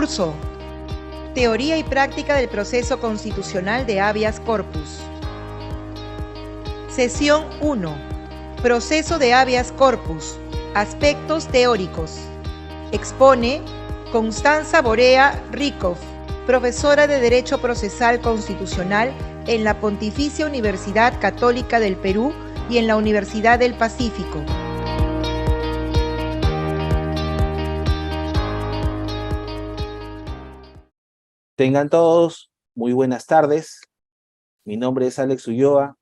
Curso: Teoría y práctica del proceso constitucional de habeas corpus. Sesión 1. Proceso de habeas corpus. Aspectos teóricos. Expone Constanza Borea Rykov, profesora de Derecho Procesal Constitucional en la Pontificia Universidad Católica del Perú y en la Universidad del Pacífico. Tengan todos muy buenas tardes. Mi nombre es Alex Ulloa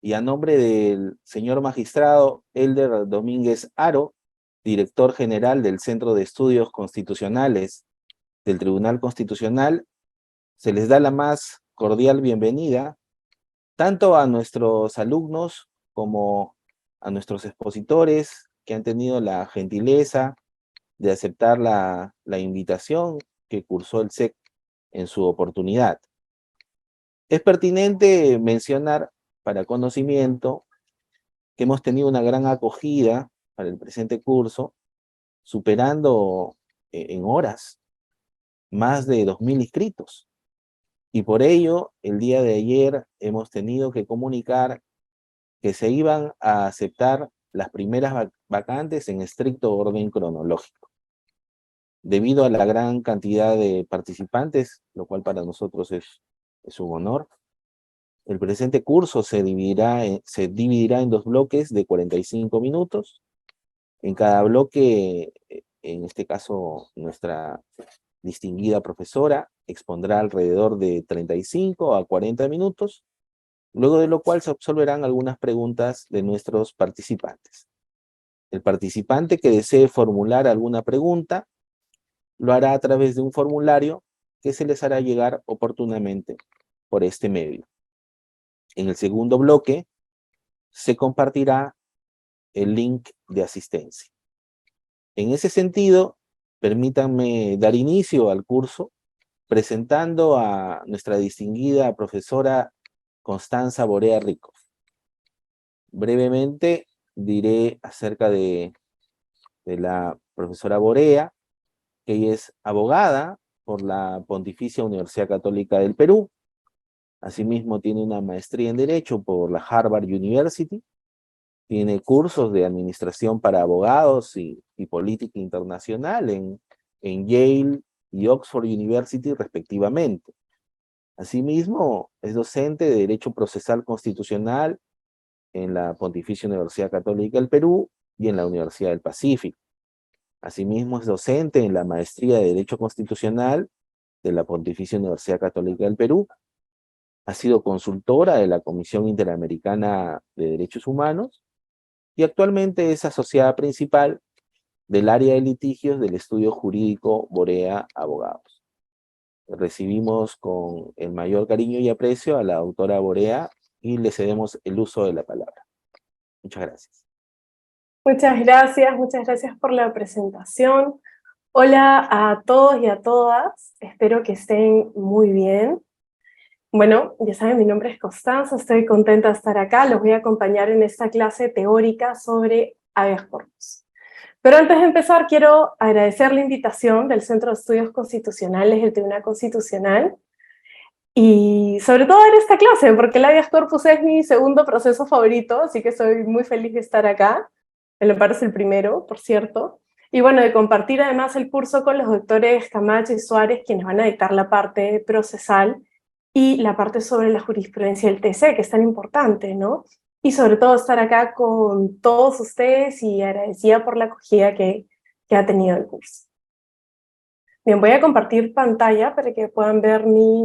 y a nombre del señor magistrado Elder Domínguez Haro, director general del Centro de Estudios Constitucionales del Tribunal Constitucional, se les da la más cordial bienvenida tanto a nuestros alumnos como a nuestros expositores que han tenido la gentileza de aceptar la invitación que cursó el SEC en su oportunidad. Es pertinente mencionar para conocimiento que hemos tenido una gran acogida para el presente curso, superando en horas más de 2.000 inscritos. Y por ello, el día de ayer hemos tenido que comunicar que se iban a aceptar las primeras vacantes en estricto orden cronológico. Debido a la gran cantidad de participantes, lo cual para nosotros es un honor, el presente curso se dividirá en 2 bloques de 45 minutos. En cada bloque, en este caso, nuestra distinguida profesora expondrá alrededor de 35 a 40 minutos, luego de lo cual se absolverán algunas preguntas de nuestros participantes. El participante que desee formular alguna pregunta lo hará a través de un formulario que se les hará llegar oportunamente por este medio. En el segundo bloque se compartirá el link de asistencia. En ese sentido, permítanme dar inicio al curso presentando a nuestra distinguida profesora Constanza Borea Rykov. Brevemente diré acerca de la profesora Borea, que ella es abogada por la Pontificia Universidad Católica del Perú. Asimismo, tiene una maestría en Derecho por la Harvard University. Tiene cursos de administración para abogados y política internacional en Yale y Oxford University, respectivamente. Asimismo, es docente de Derecho Procesal Constitucional en la Pontificia Universidad Católica del Perú y en la Universidad del Pacífico. Asimismo, es docente en la Maestría de Derecho Constitucional de la Pontificia Universidad Católica del Perú. Ha sido consultora de la Comisión Interamericana de Derechos Humanos y actualmente es asociada principal del área de litigios del estudio jurídico Borea Abogados. Recibimos con el mayor cariño y aprecio a la doctora Borea y le cedemos el uso de la palabra. Muchas gracias. Muchas gracias por la presentación. Hola a todos y a todas, espero que estén muy bien. Bueno, ya saben, mi nombre es Constanza, estoy contenta de estar acá, los voy a acompañar en esta clase teórica sobre habeas corpus. Pero antes de empezar, quiero agradecer la invitación del Centro de Estudios Constitucionales del Tribunal Constitucional y sobre todo dar esta clase, porque el habeas corpus es mi segundo proceso favorito, así que estoy muy feliz de estar acá. Me lo parece el primero, por cierto. Y bueno, de compartir además el curso con los doctores Camacho y Suárez, quienes van a dictar la parte procesal y la parte sobre la jurisprudencia del TC, que es tan importante, ¿no? Y sobre todo estar acá con todos ustedes y agradecida por la acogida que ha tenido el curso. Bien, voy a compartir pantalla para que puedan ver mi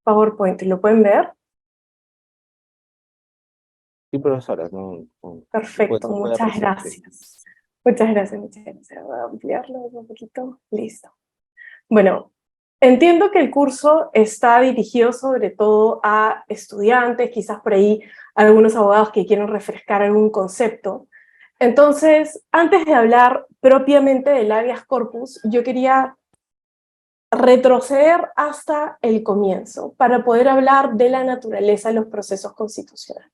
PowerPoint. ¿Lo pueden ver? Sí, profesora. Perfecto, muchas gracias. Muchas gracias. Voy a ampliarlo un poquito. Listo. Bueno, entiendo que el curso está dirigido sobre todo a estudiantes, quizás por ahí algunos abogados que quieren refrescar algún concepto. Entonces, antes de hablar propiamente del habeas corpus, yo quería retroceder hasta el comienzo para poder hablar de la naturaleza de los procesos constitucionales.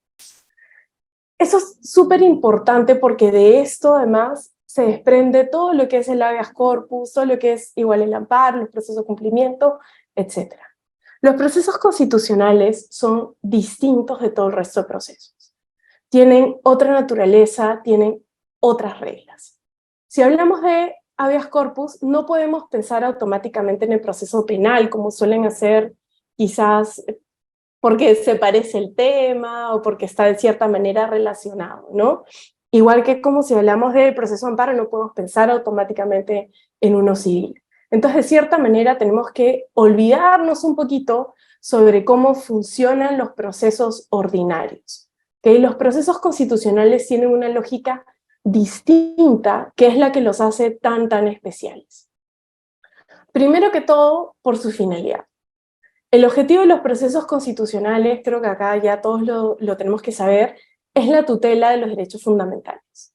Eso es súper importante porque de esto además se desprende todo lo que es el habeas corpus, todo lo que es igual el amparo, los procesos de cumplimiento, etc. Los procesos constitucionales son distintos de todo el resto de procesos. Tienen otra naturaleza, tienen otras reglas. Si hablamos de habeas corpus, no podemos pensar automáticamente en el proceso penal, como suelen hacer quizás porque se parece el tema o porque está de cierta manera relacionado, ¿no? Igual que como si hablamos del proceso de amparo, no podemos pensar automáticamente en uno civil. Entonces, de cierta manera, tenemos que olvidarnos un poquito sobre cómo funcionan los procesos ordinarios. ¿Okay? Los procesos constitucionales tienen una lógica distinta, que es la que los hace tan especiales. Primero que todo, por su finalidad. El objetivo de los procesos constitucionales, creo que acá ya todos lo tenemos que saber, es la tutela de los derechos fundamentales.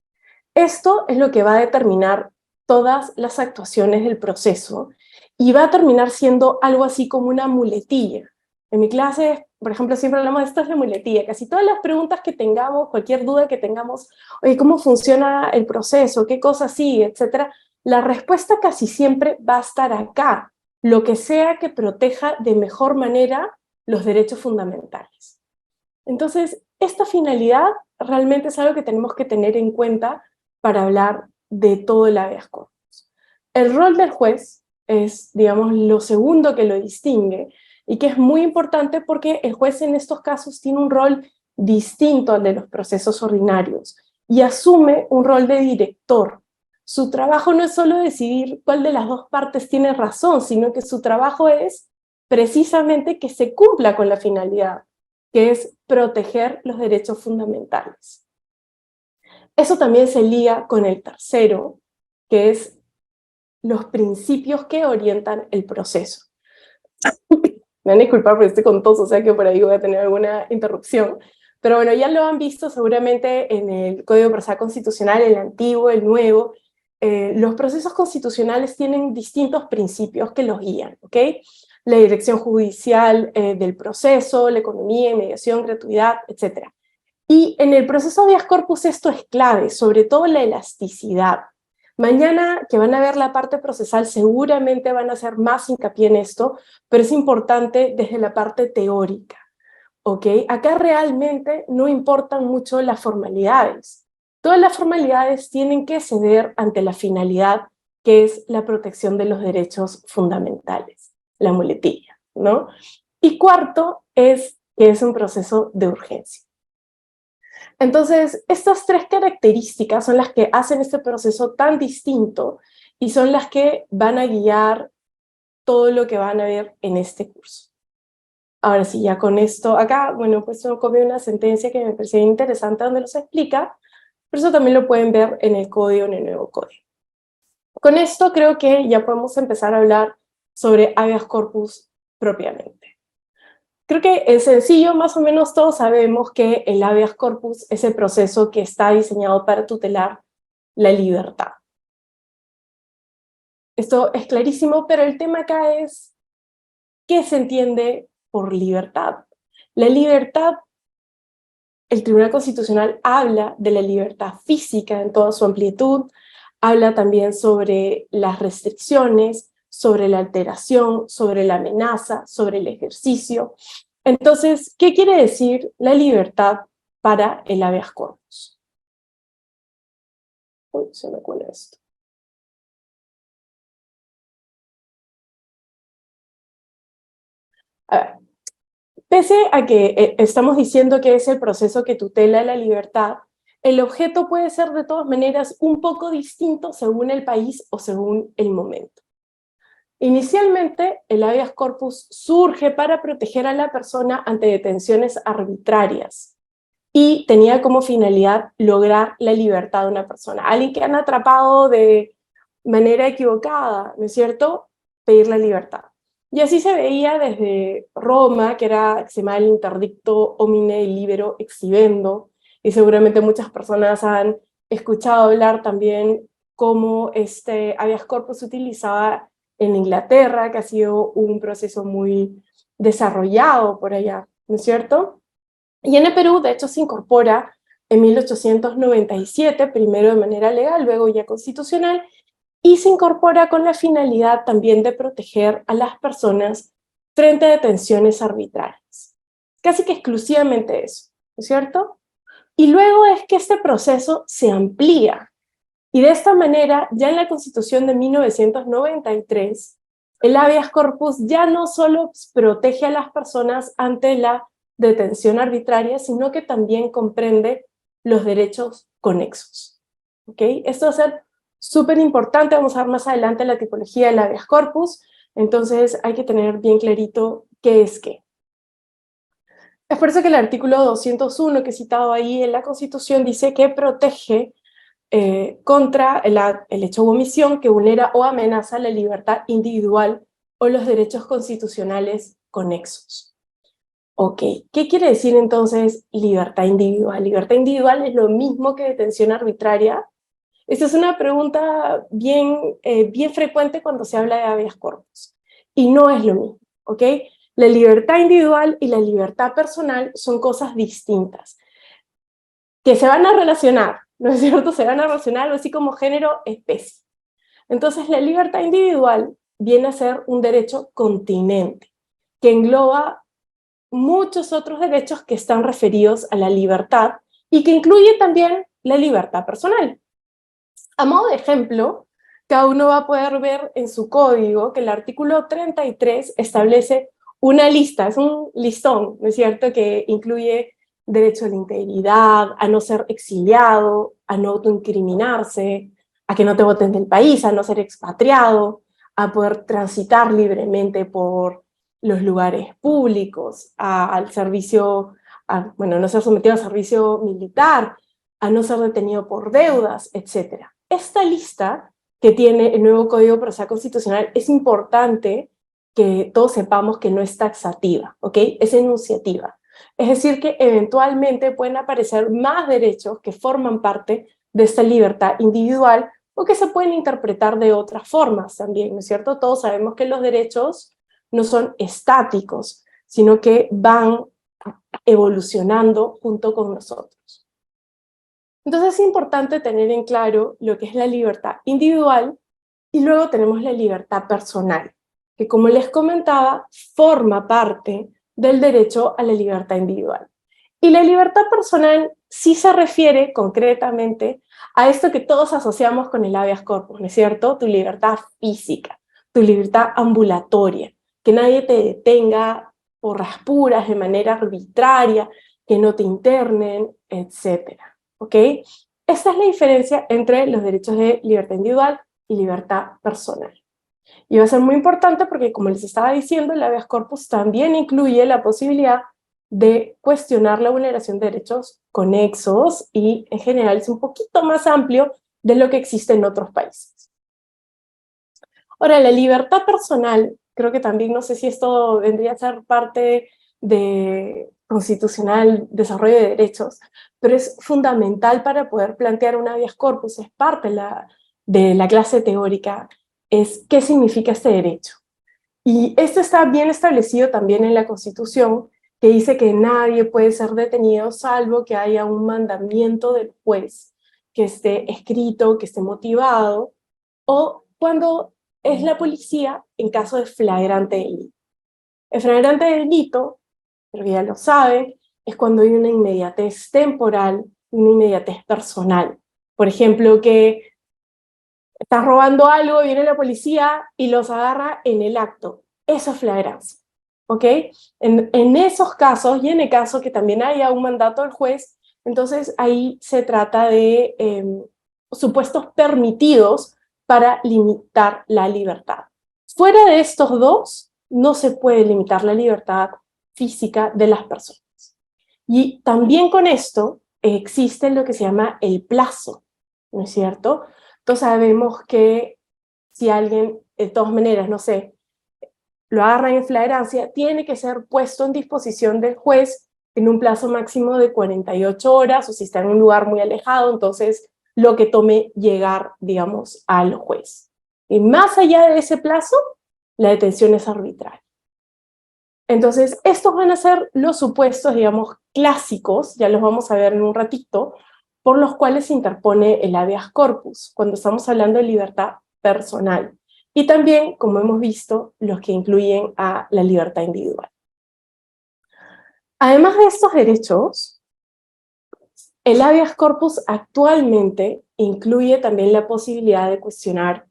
Esto es lo que va a determinar todas las actuaciones del proceso y va a terminar siendo algo así como una muletilla. En mi clase, por ejemplo, siempre hablamos de esto es la muletilla. Casi todas las preguntas que tengamos, cualquier duda que tengamos, oye, ¿cómo funciona el proceso? ¿Qué cosas sigue? Etcétera. La respuesta casi siempre va a estar acá, lo que sea que proteja de mejor manera los derechos fundamentales. Entonces, esta finalidad realmente es algo que tenemos que tener en cuenta para hablar de todo el habeas corpus. El rol del juez es, digamos, lo segundo que lo distingue y que es muy importante porque el juez en estos casos tiene un rol distinto al de los procesos ordinarios y asume un rol de director. Su trabajo no es solo decidir cuál de las dos partes tiene razón, sino que su trabajo es precisamente que se cumpla con la finalidad, que es proteger los derechos fundamentales. Eso también se liga con el tercero, que es los principios que orientan el proceso. Me van a disculpar porque estoy con tos, o sea que por ahí voy a tener alguna interrupción. Pero bueno, ya lo han visto seguramente en el Código Procesal Constitucional, el antiguo, el nuevo. Los procesos constitucionales tienen distintos principios que los guían, ¿ok? La dirección judicial del proceso, la economía, mediación, gratuidad, etc. Y en el proceso habeas corpus esto es clave, sobre todo la elasticidad. Mañana que van a ver la parte procesal seguramente van a hacer más hincapié en esto, pero es importante desde la parte teórica, ¿ok? Acá realmente no importan mucho las formalidades. Todas las formalidades tienen que ceder ante la finalidad, que es la protección de los derechos fundamentales, la muletilla, ¿no? Y cuarto es que es un proceso de urgencia. Entonces, estas tres características son las que hacen este proceso tan distinto y son las que van a guiar todo lo que van a ver en este curso. Ahora sí, ya con esto, acá, bueno, pues yo copié una sentencia que me pareció interesante donde los explica, pero eso también lo pueden ver en el código, en el nuevo código. Con esto creo que ya podemos empezar a hablar sobre habeas corpus propiamente. Creo que es sencillo, más o menos todos sabemos que el habeas corpus es el proceso que está diseñado para tutelar la libertad. Esto es clarísimo, pero el tema acá es ¿qué se entiende por libertad? La libertad, el Tribunal Constitucional habla de la libertad física en toda su amplitud, habla también sobre las restricciones, sobre la alteración, sobre la amenaza, sobre el ejercicio. Entonces, ¿qué quiere decir la libertad para el habeas corpus? Uy, se me cuela esto. A ver, pese a que estamos diciendo que es el proceso que tutela la libertad, el objeto puede ser de todas maneras un poco distinto según el país o según el momento. Inicialmente, el habeas corpus surge para proteger a la persona ante detenciones arbitrarias y tenía como finalidad lograr la libertad de una persona. Alguien que han atrapado de manera equivocada, ¿no es cierto? Pedir la libertad. Y así se veía desde Roma, que se llamaba el interdicto homine libero exhibendo, y seguramente muchas personas han escuchado hablar también cómo este habeas corpus se utilizaba en Inglaterra, que ha sido un proceso muy desarrollado por allá, ¿no es cierto? Y en el Perú, de hecho, se incorpora en 1897, primero de manera legal, luego ya constitucional, y se incorpora con la finalidad también de proteger a las personas frente a detenciones arbitrarias. Casi que exclusivamente eso, ¿no es cierto? Y luego es que este proceso se amplía, y de esta manera, ya en la Constitución de 1993, el habeas corpus ya no solo protege a las personas ante la detención arbitraria, sino que también comprende los derechos conexos. ¿Ok? Esto va a ser súper importante, vamos a ver más adelante la tipología del habeas corpus, entonces hay que tener bien clarito qué es qué. Es por eso que el artículo 201 que he citado ahí en la Constitución dice que protege contra el hecho u omisión que vulnera o amenaza la libertad individual o los derechos constitucionales conexos. Ok, ¿qué quiere decir entonces libertad individual? ¿Libertad individual es lo mismo que detención arbitraria? Esta es una pregunta bien frecuente cuando se habla de habeas corpus, y no es lo mismo, ¿ok? La libertad individual y la libertad personal son cosas distintas, que se van a relacionar, ¿no es cierto? Se van a relacionar algo así como género-especie. Entonces, la libertad individual viene a ser un derecho continente, que engloba muchos otros derechos que están referidos a la libertad y que incluye también la libertad personal. A modo de ejemplo, cada uno va a poder ver en su código que el artículo 33 establece una lista, es un listón, ¿no es cierto?, que incluye derecho a la integridad, a no ser exiliado, a no autoincriminarse, a que no te voten del país, a no ser expatriado, a poder transitar libremente por los lugares públicos, al servicio, no ser sometido al servicio militar, a no ser detenido por deudas, etc. Esta lista que tiene el nuevo Código Procesal Constitucional es importante que todos sepamos que no es taxativa, ¿ok? Es enunciativa. Es decir, que eventualmente pueden aparecer más derechos que forman parte de esta libertad individual o que se pueden interpretar de otras formas también, ¿no es cierto? Todos sabemos que los derechos no son estáticos, sino que van evolucionando junto con nosotros. Entonces es importante tener en claro lo que es la libertad individual y luego tenemos la libertad personal, que como les comentaba, forma parte del derecho a la libertad individual. Y la libertad personal sí se refiere concretamente a esto que todos asociamos con el habeas corpus, ¿no es cierto? Tu libertad física, tu libertad ambulatoria, que nadie te detenga por las puras de manera arbitraria, que no te internen, etc. ¿Ok? Esta es la diferencia entre los derechos de libertad individual y libertad personal. Y va a ser muy importante porque, como les estaba diciendo, el habeas corpus también incluye la posibilidad de cuestionar la vulneración de derechos conexos y, en general, es un poquito más amplio de lo que existe en otros países. Ahora, la libertad personal, creo que también, no sé si esto vendría a ser parte de constitucional desarrollo de derechos, pero es fundamental para poder plantear un habeas corpus, es parte de la clase teórica, es qué significa este derecho. Y esto está bien establecido también en la Constitución, que dice que nadie puede ser detenido salvo que haya un mandamiento del juez que esté escrito, que esté motivado, o cuando es la policía en caso de flagrante delito. El flagrante delito, pero ya lo saben, es cuando hay una inmediatez temporal, una inmediatez personal. Por ejemplo, que estás robando algo, viene la policía y los agarra en el acto. Eso es flagrancia, ¿ok? En esos casos, y en el caso que también haya un mandato del juez, entonces ahí se trata de supuestos permitidos para limitar la libertad. Fuera de estos dos, no se puede limitar la libertad física de las personas. Y también con esto existe lo que se llama el plazo, ¿no es cierto? Entonces sabemos que si alguien, de todas maneras, no sé, lo agarran en flagrancia, tiene que ser puesto en disposición del juez en un plazo máximo de 48 horas, o si está en un lugar muy alejado, entonces lo que tome llegar, digamos, al juez. Y más allá de ese plazo, la detención es arbitraria. Entonces, estos van a ser los supuestos, digamos, clásicos, ya los vamos a ver en un ratito, por los cuales se interpone el habeas corpus, cuando estamos hablando de libertad personal. Y también, como hemos visto, los que incluyen a la libertad individual. Además de estos derechos, el habeas corpus actualmente incluye también la posibilidad de cuestionar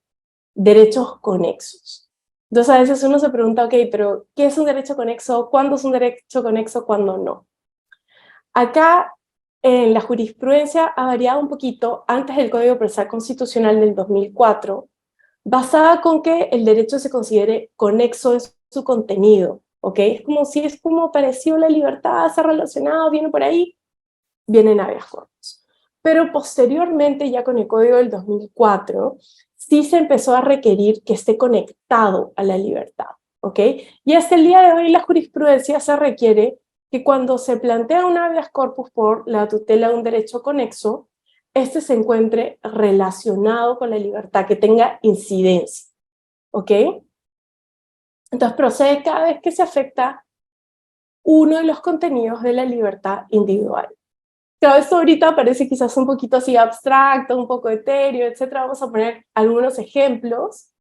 derechos conexos. Entonces a veces uno se pregunta, ok, pero ¿qué es un derecho conexo? ¿Cuándo es un derecho conexo? ¿Cuándo no? Acá en la jurisprudencia ha variado un poquito antes del Código Procesal Constitucional del 2004, basada con que el derecho se considere conexo en su contenido, ¿ok? Es como si es como pareció la libertad, se ha relacionado, viene por ahí, vienen habeas corpus. Pero posteriormente, ya con el Código del 2004, sí se empezó a requerir que esté conectado a la libertad, ¿ok? Y hasta el día de hoy la jurisprudencia se requiere que cuando se plantea un habeas corpus por la tutela de un derecho conexo, este se encuentre relacionado con la libertad, que tenga incidencia, ¿ok? Entonces procede cada vez que se afecta uno de los contenidos de la libertad individual. Claro, esto ahorita parece quizás un poquito así abstracto, un poco etéreo, etcétera. Vamos a poner algunos ejemplos.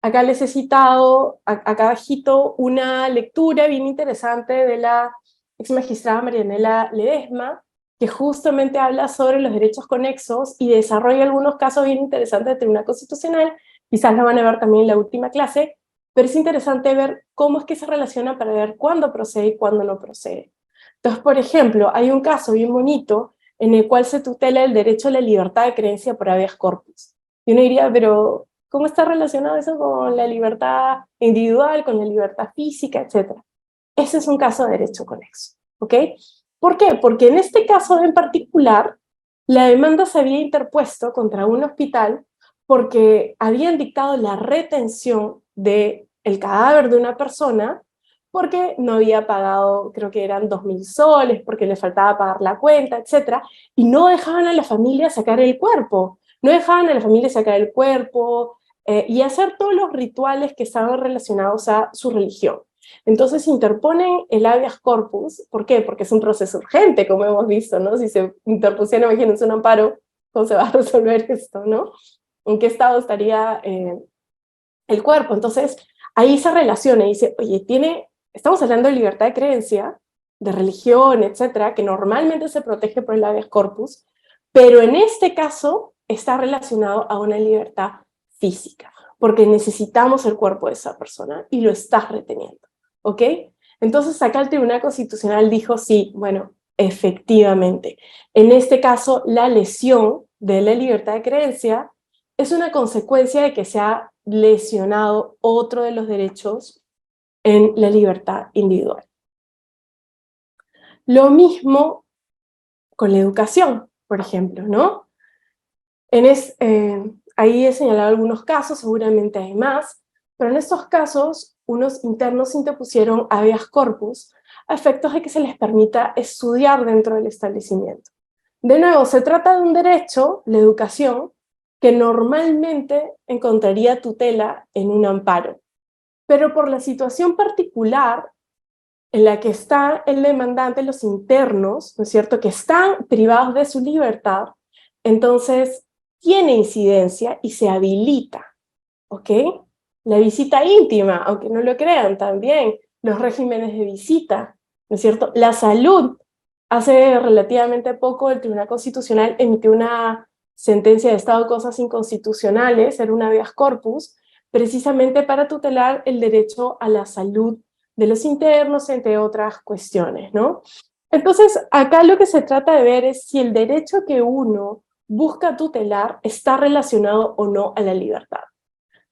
Acá les he citado, acá abajito, una lectura bien interesante de la ex magistrada Marianela Ledesma, que justamente habla sobre los derechos conexos y desarrolla algunos casos bien interesantes de Tribunal Constitucional. Quizás lo van a ver también en la última clase, pero es interesante ver cómo es que se relaciona para ver cuándo procede y cuándo no procede. Entonces, por ejemplo, hay un caso bien bonito en el cual se tutela el derecho a la libertad de creencia por habeas corpus. Y uno diría, pero ¿cómo está relacionado eso con la libertad individual, con la libertad física, etcétera? Ese es un caso de derecho conexo, ¿ok? ¿Por qué? Porque en este caso en particular, la demanda se había interpuesto contra un hospital porque habían dictado la retención del cadáver de una persona porque no había pagado, creo que eran 2.000 soles, porque le faltaba pagar la cuenta, etcétera, y no dejaban a la familia sacar el cuerpo, no dejaban a la familia sacar el cuerpo y hacer todos los rituales que estaban relacionados a su religión. Entonces interponen el habeas corpus. ¿Por qué? Porque es un proceso urgente, como hemos visto, ¿no? Si se interpusiera, imagínense, un amparo, ¿cómo se va a resolver esto, no? ¿En qué estado estaría el cuerpo? Entonces, ahí se relaciona y dice, oye, estamos hablando de libertad de creencia, de religión, etcétera, que normalmente se protege por el habeas corpus, pero en este caso está relacionado a una libertad física, porque necesitamos el cuerpo de esa persona y lo estás reteniendo, ¿ok? Entonces acá el Tribunal Constitucional dijo, sí, bueno, efectivamente, en este caso la lesión de la libertad de creencia es una consecuencia de que se ha lesionado otro de los derechos en la libertad individual. Lo mismo con la educación, por ejemplo, ¿no? Ahí he señalado algunos casos, seguramente hay más, pero en estos casos unos internos interpusieron habeas corpus a efectos de que se les permita estudiar dentro del establecimiento. De nuevo, se trata de un derecho, la educación, que normalmente encontraría tutela en un amparo, pero por la situación particular en la que está el demandante, los internos, ¿no es cierto?, que están privados de su libertad, entonces tiene incidencia y se habilita, ¿ok? La visita íntima, aunque no lo crean, también los regímenes de visita, ¿no es cierto? La salud. Hace relativamente poco el Tribunal Constitucional emitió una sentencia de estado de cosas inconstitucionales, era un habeas corpus, precisamente para tutelar el derecho a la salud de los internos, entre otras cuestiones, ¿no? Entonces, acá lo que se trata de ver es si el derecho que uno busca tutelar está relacionado o no a la libertad.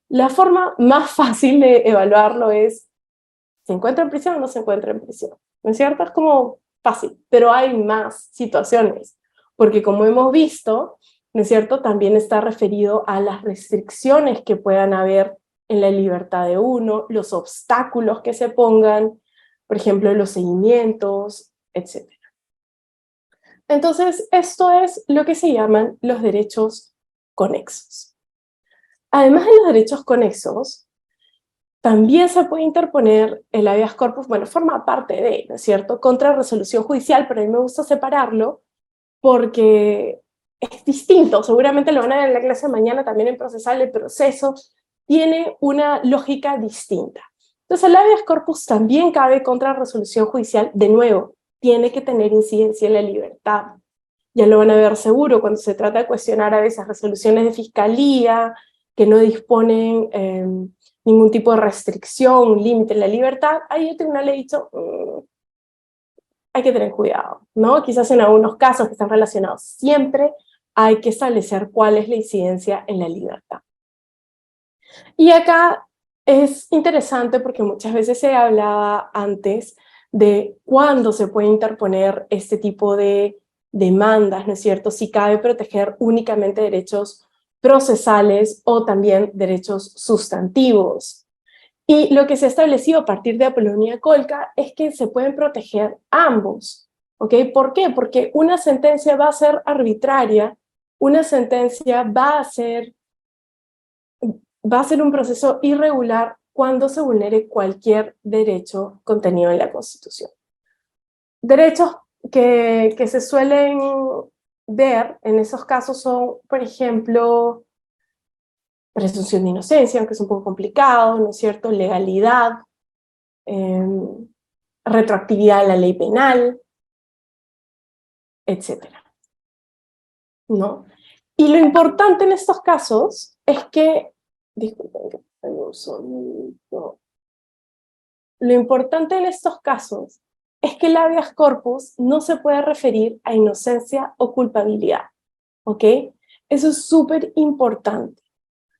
La forma más fácil de evaluarlo es, ¿se encuentra en prisión o no se encuentra en prisión? ¿No es cierto? Es como fácil, pero hay más situaciones, porque como hemos visto, ¿no es cierto?, también está referido a las restricciones que puedan haber en la libertad de uno, los obstáculos que se pongan, por ejemplo, los seguimientos, etc. Entonces, esto es lo que se llaman los derechos conexos. Además de los derechos conexos, también se puede interponer el habeas corpus, bueno, forma parte de, ¿no es cierto?, contra resolución judicial, pero a mí me gusta separarlo porque es distinto. Seguramente lo van a ver en la clase de mañana también en procesal. El proceso tiene una lógica distinta. Entonces, el habeas corpus también cabe contra resolución judicial. De nuevo, tiene que tener incidencia en la libertad. Ya lo van a ver seguro cuando se trata de cuestionar a veces resoluciones de fiscalía que no disponen ningún tipo de restricción, límite en la libertad. Ahí el tribunal le ha dicho, hay que tener cuidado, ¿no? Quizás en algunos casos que están relacionados. Siempre hay que establecer cuál es la incidencia en la libertad. Y acá es interesante porque muchas veces se hablaba antes de cuándo se puede interponer este tipo de demandas, ¿no es cierto? Si cabe proteger únicamente derechos procesales o también derechos sustantivos. Y lo que se ha establecido a partir de Apolonia Colca es que se pueden proteger ambos, ¿ok? ¿Por qué? Porque una sentencia va a ser arbitraria, una sentencia va a ser un proceso irregular cuando se vulnere cualquier derecho contenido en la Constitución. Derechos que se suelen ver en esos casos son, por ejemplo, presunción de inocencia, aunque es un poco complicado, ¿no es cierto? Legalidad, retroactividad de la ley penal, etcétera, ¿no? Y lo importante en estos casos es que, disculpen que hay un sonido. Lo importante en estos casos es que el habeas corpus no se puede referir a inocencia o culpabilidad, ¿ok? Eso es súper importante,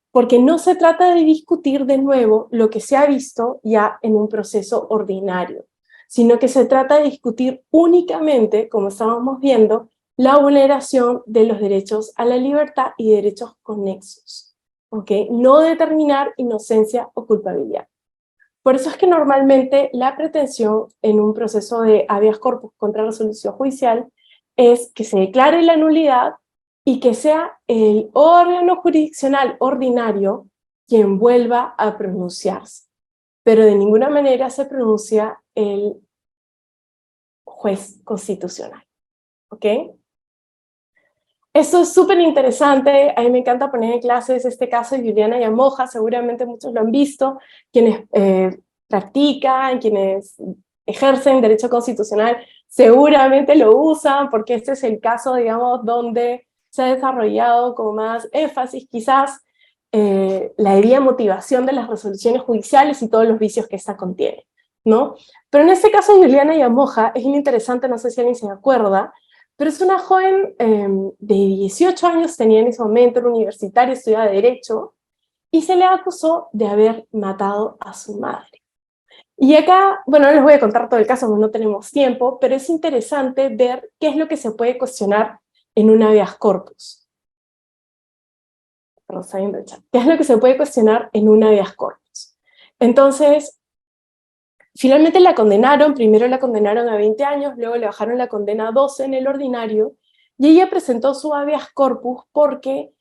porque no se trata de discutir de nuevo lo que se ha visto ya en un proceso ordinario, sino que se trata de discutir únicamente, como estábamos viendo, la vulneración de los derechos a la libertad y derechos conexos, ¿ok? No determinar inocencia o culpabilidad. Por eso es que normalmente la pretensión en un proceso de habeas corpus contra resolución judicial es que se declare la nulidad y que sea el órgano jurisdiccional ordinario quien vuelva a pronunciarse. Pero de ninguna manera se pronuncia el juez constitucional, ¿ok? Eso es súper interesante. A mí me encanta poner en clases este caso de Juliana Yamoja, seguramente muchos lo han visto, quienes practican, quienes ejercen derecho constitucional, seguramente lo usan, porque este es el caso, digamos, donde se ha desarrollado con más énfasis, quizás, la debida motivación de las resoluciones judiciales y todos los vicios que esta contiene, ¿no? Pero en este caso, Juliana Yamoja, es muy interesante, no sé si alguien se acuerda, pero es una joven de 18 años, tenía en ese momento, era universitaria, estudiaba Derecho, y se le acusó de haber matado a su madre. Y acá, bueno, no les voy a contar todo el caso, porque no tenemos tiempo, pero es interesante ver qué es lo que se puede cuestionar en un habeas corpus. Perdón, está viendo el chat. ¿Qué es lo que se puede cuestionar en un habeas corpus? Entonces, finalmente la condenaron, primero la condenaron a 20 años, luego le bajaron la condena a 12 en el ordinario, y ella presentó su habeas corpus porque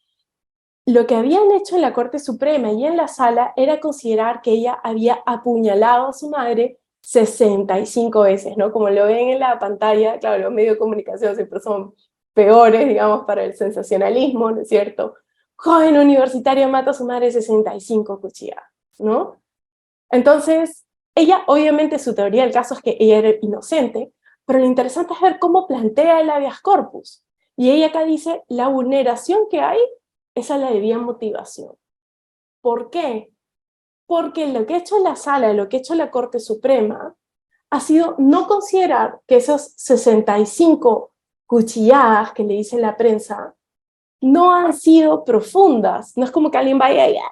lo que habían hecho en la Corte Suprema y en la sala era considerar que ella había apuñalado a su madre 65 veces, ¿no? Como lo ven en la pantalla, claro, los medios de comunicación siempre son peores, digamos, para el sensacionalismo, ¿no es cierto? Joven universitaria mata a su madre 65 cuchilladas, ¿no? Entonces, ella, obviamente, su teoría del caso es que ella era inocente, pero lo interesante es ver cómo plantea el habeas corpus. Y ella acá dice, la vulneración que hay es a la debida motivación. ¿Por qué? Porque lo que ha hecho la sala, lo que ha hecho la Corte Suprema, ha sido no considerar que esas 65 cuchilladas que le dice la prensa no han sido profundas. No es como que alguien vaya allá,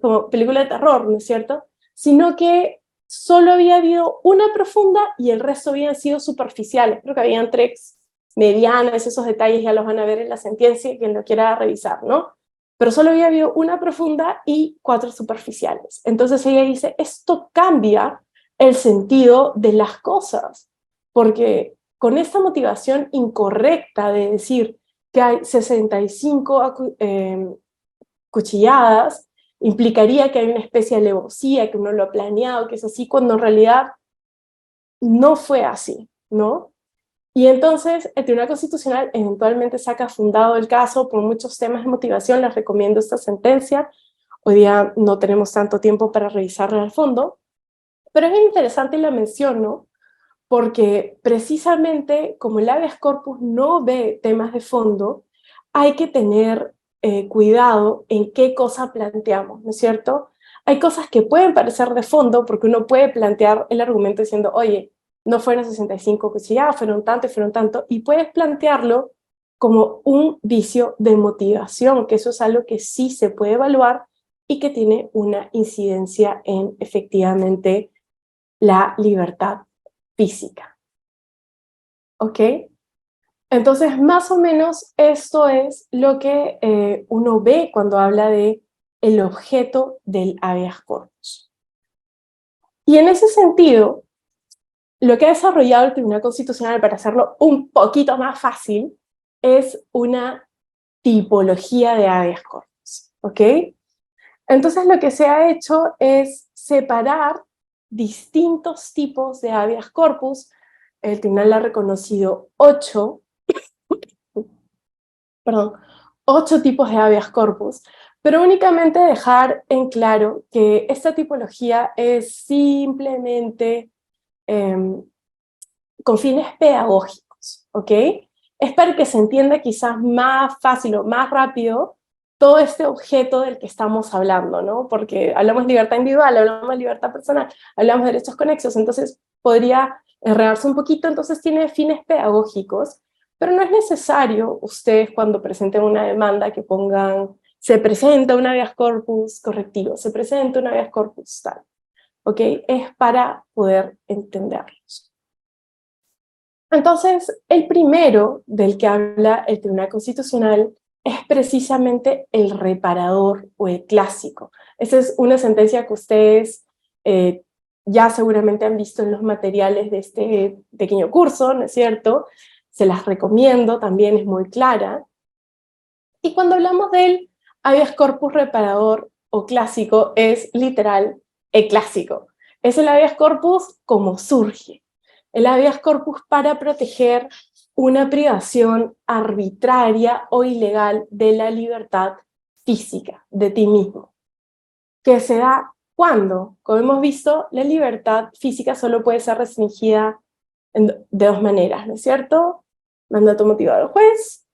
como película de terror, ¿no es cierto? Sino que solo había habido una profunda y el resto habían sido superficiales. Creo que habían 3 medianas, esos detalles ya los van a ver en la sentencia, quien lo quiera revisar, ¿no? Pero solo había habido una profunda y 4 superficiales. Entonces ella dice, esto cambia el sentido de las cosas, porque con esta motivación incorrecta de decir que hay 65 cuchilladas, implicaría que hay una especie de alevosía, que uno lo ha planeado, que es así, cuando en realidad no fue así, ¿no? Y entonces el Tribunal Constitucional eventualmente saca fundado el caso por muchos temas de motivación. Les recomiendo esta sentencia. Hoy día no tenemos tanto tiempo para revisarla al fondo, pero es bien interesante y la menciono porque precisamente como el habeas corpus no ve temas de fondo, hay que tener cuidado en qué cosa planteamos, ¿no es cierto? Hay cosas que pueden parecer de fondo porque uno puede plantear el argumento diciendo, oye, no fueron 65, pues ya, fueron tanto, y puedes plantearlo como un vicio de motivación, que eso es algo que sí se puede evaluar y que tiene una incidencia en efectivamente la libertad física. ¿Ok? Entonces, más o menos esto es lo que uno ve cuando habla de el objeto del habeas corpus. Y en ese sentido, lo que ha desarrollado el Tribunal Constitucional para hacerlo un poquito más fácil es una tipología de habeas corpus. ¿Ok? Entonces, lo que se ha hecho es separar distintos tipos de habeas corpus. El tribunal ha reconocido 8 tipos de habeas corpus, pero únicamente dejar en claro que esta tipología es simplemente con fines pedagógicos, ¿ok? Es para que se entienda quizás más fácil o más rápido todo este objeto del que estamos hablando, ¿no? Porque hablamos de libertad individual, hablamos de libertad personal, hablamos de derechos conexos, entonces podría enredarse un poquito, entonces tiene fines pedagógicos, pero no es necesario ustedes cuando presenten una demanda que pongan, se presenta un habeas corpus correctivo, se presenta un habeas corpus tal, ¿ok? Es para poder entenderlos. Entonces, el primero del que habla el Tribunal Constitucional es precisamente el reparador o el clásico. Esa es una sentencia que ustedes ya seguramente han visto en los materiales de este pequeño curso, ¿no es cierto? Se las recomiendo, también es muy clara. Y cuando hablamos del habeas corpus reparador o clásico, es literal el clásico. Es el habeas corpus como surge. El habeas corpus para proteger una privación arbitraria o ilegal de la libertad física de ti mismo, que se da cuando, como hemos visto, la libertad física solo puede ser restringida de dos maneras, ¿no es cierto? Mandato motivado del juez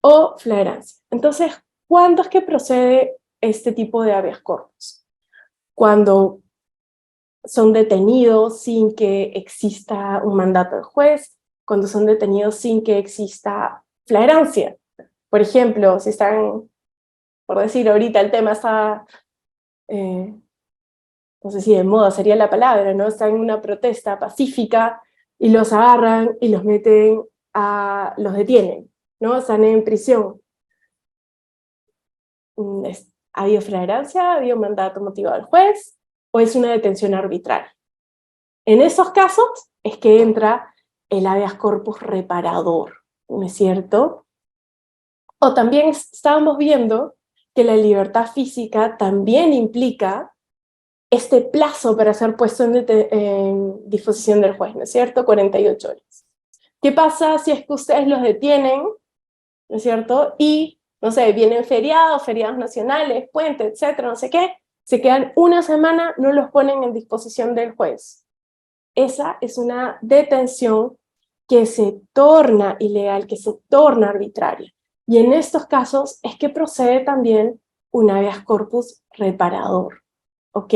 o flagrancia. Entonces, ¿cuándo es que procede este tipo de habeas corpus? Cuando son detenidos sin que exista un mandato del juez, cuando son detenidos sin que exista flagrancia. Por ejemplo, si están, por decir ahorita el tema está, no sé si de moda sería la palabra, ¿no? Están en una protesta pacífica y los agarran y los meten los detienen, ¿no? Están en prisión. ¿Ha habido flagrancia? ¿Ha habido mandato motivado del juez? ¿O es una detención arbitraria? En esos casos es que entra el habeas corpus reparador, ¿no es cierto? O también estábamos viendo que la libertad física también implica este plazo para ser puesto en disposición del juez, ¿no es cierto? 48 horas. ¿Qué pasa si es que ustedes los detienen, ¿no es cierto? Y, no sé, vienen feriados nacionales, puentes, etcétera, no sé qué, se quedan una semana, no los ponen en disposición del juez. Esa es una detención que se torna ilegal, que se torna arbitraria. Y en estos casos es que procede también un habeas corpus reparador, ¿ok?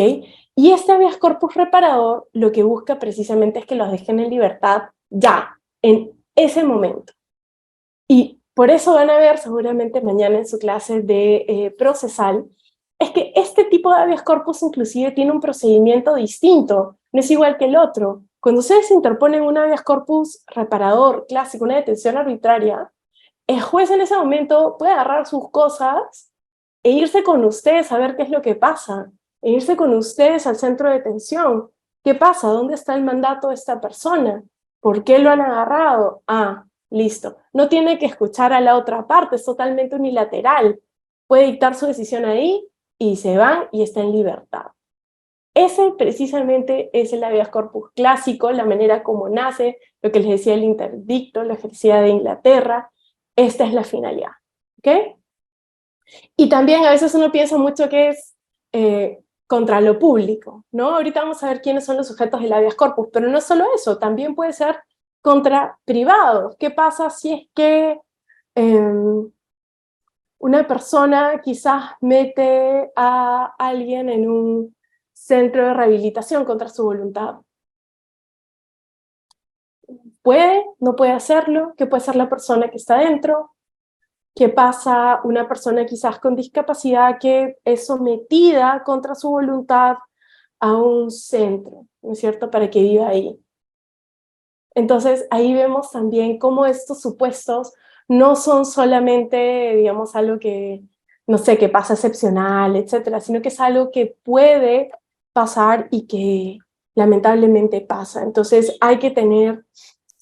Y este habeas corpus reparador lo que busca precisamente es que los dejen en libertad ya, en ese momento. Y por eso van a ver seguramente mañana en su clase de procesal, es que este tipo de habeas corpus inclusive tiene un procedimiento distinto, no es igual que el otro. Cuando ustedes interponen un habeas corpus reparador clásico, una detención arbitraria, el juez en ese momento puede agarrar sus cosas e irse con ustedes a ver qué es lo que pasa, e irse con ustedes al centro de detención. ¿Qué pasa? ¿Dónde está el mandato de esta persona? ¿Por qué lo han agarrado? Ah, listo. No tiene que escuchar a la otra parte, es totalmente unilateral. Puede dictar su decisión ahí y se van y está en libertad. Ese precisamente es el habeas corpus clásico, la manera como nace, lo que les decía el interdicto, la ejercía de Inglaterra. Esta es la finalidad, ¿ok? Y también a veces uno piensa mucho que es contra lo público, ¿no? Ahorita vamos a ver quiénes son los sujetos del habeas corpus, pero no solo eso, también puede ser contra privados. ¿Qué pasa si es que una persona quizás mete a alguien en un centro de rehabilitación contra su voluntad? ¿Puede? ¿No puede hacerlo? ¿Qué puede hacer la persona que está dentro? ¿Qué pasa una persona quizás con discapacidad que es sometida contra su voluntad a un centro, ¿no es cierto?, para que viva ahí? Entonces, ahí vemos también cómo estos supuestos no son solamente, digamos, algo que, no sé, que pasa excepcional, etcétera, sino que es algo que puede pasar y que lamentablemente pasa. Entonces, hay que tener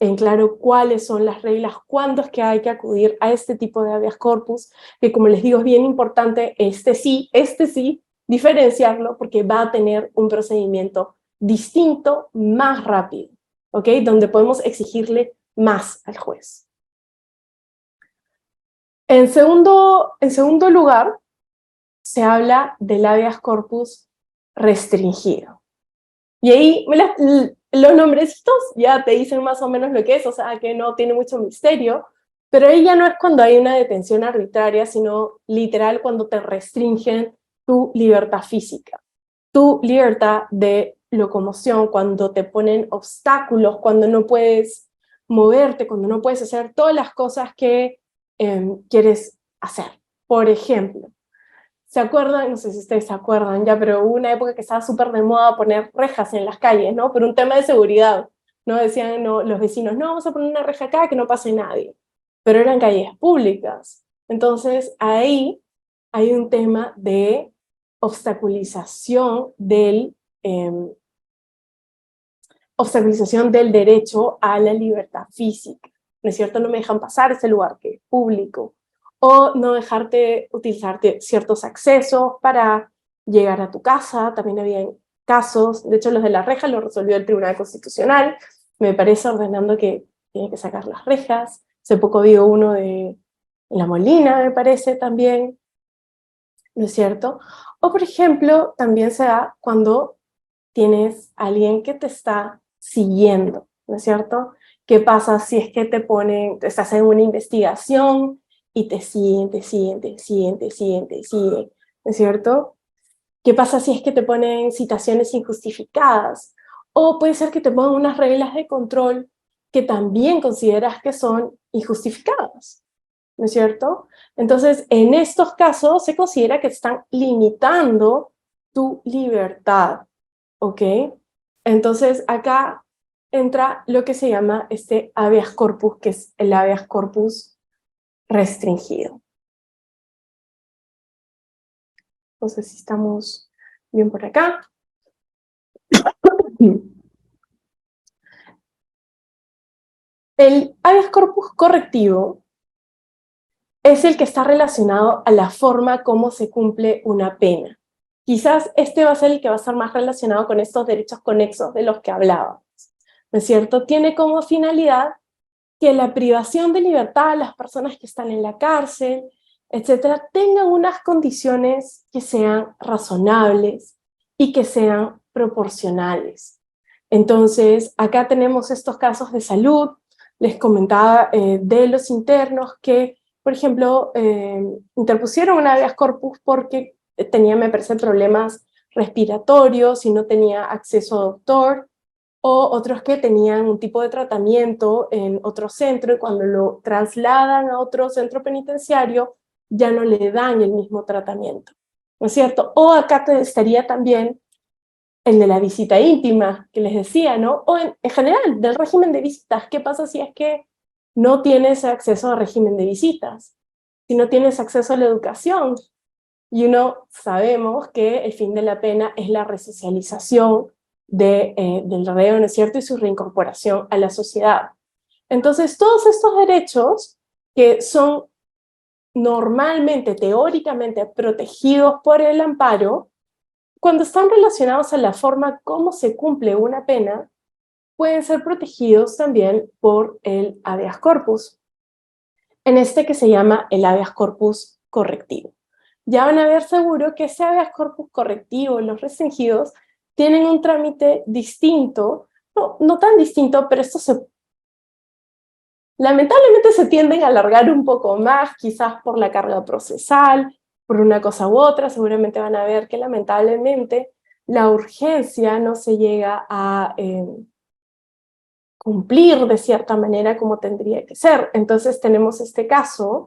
en claro cuáles son las reglas, cuándo es que hay que acudir a este tipo de habeas corpus, que como les digo es bien importante, este sí, diferenciarlo porque va a tener un procedimiento distinto, más rápido, ¿ok? Donde podemos exigirle más al juez. En segundo lugar, se habla del habeas corpus restringido. Y ahí los nombrecitos ya te dicen más o menos lo que es, o sea, que no tiene mucho misterio, pero ahí ya no es cuando hay una detención arbitraria, sino literal cuando te restringen tu libertad física, tu libertad de locomoción, cuando te ponen obstáculos, cuando no puedes moverte, cuando no puedes hacer todas las cosas que quieres hacer. Por ejemplo, ¿se acuerdan? No sé si ustedes se acuerdan ya, pero hubo una época que estaba súper de moda poner rejas en las calles, ¿no? Por un tema de seguridad, ¿no? Decían no, los vecinos, no, vamos a poner una reja acá que no pase nadie. Pero eran calles públicas. Entonces, ahí hay un tema de obstaculización obstaculización del derecho a la libertad física. ¿No es cierto? No me dejan pasar ese lugar que es público. O no dejarte utilizarte ciertos accesos para llegar a tu casa. También había casos, de hecho los de la reja lo resolvió el Tribunal Constitucional, me parece, ordenando que tiene que sacar las rejas. Hace poco vi uno de La Molina, me parece también, ¿no es cierto? O por ejemplo, también se da cuando tienes a alguien que te está siguiendo, ¿no es cierto? ¿Qué pasa si es que estás en una investigación y te siguen, ¿no es cierto? ¿Qué pasa si es que te ponen citaciones injustificadas? O puede ser que te pongan unas reglas de control que también consideras que son injustificadas, ¿no es cierto? Entonces, en estos casos se considera que están limitando tu libertad, ¿ok? Entonces, acá entra lo que se llama este habeas corpus, que es el habeas corpus restringido. No sé si estamos bien por acá. El habeas corpus correctivo es el que está relacionado a la forma como se cumple una pena. Quizás este va a ser el que va a estar más relacionado con estos derechos conexos de los que hablábamos, ¿no es cierto? Tiene como finalidad que la privación de libertad a las personas que están en la cárcel, etcétera, tengan unas condiciones que sean razonables y que sean proporcionales. Entonces, acá tenemos estos casos de salud. Les comentaba de los internos que, por ejemplo, interpusieron un habeas corpus porque tenía, me parece, problemas respiratorios y no tenía acceso a doctor, o otros que tenían un tipo de tratamiento en otro centro y cuando lo trasladan a otro centro penitenciario ya no le dan el mismo tratamiento, ¿no es cierto? O acá estaría también el de la visita íntima, que les decía, ¿no? O en general, del régimen de visitas. ¿Qué pasa si es que no tienes acceso al régimen de visitas? Si no tienes acceso a la educación. Y sabemos que el fin de la pena es la resocialización del reo, ¿no es cierto? Y su reincorporación a la sociedad. Entonces, todos estos derechos que son normalmente, teóricamente, protegidos por el amparo, cuando están relacionados a la forma como se cumple una pena, pueden ser protegidos también por el habeas corpus, en este que se llama el habeas corpus correctivo. Ya van a ver seguro que ese habeas corpus correctivo, los restringidos, tienen un trámite distinto, no tan distinto, pero lamentablemente se tienden a alargar un poco más, quizás por la carga procesal, por una cosa u otra. Seguramente van a ver que lamentablemente la urgencia no se llega a cumplir de cierta manera como tendría que ser. Entonces tenemos este caso,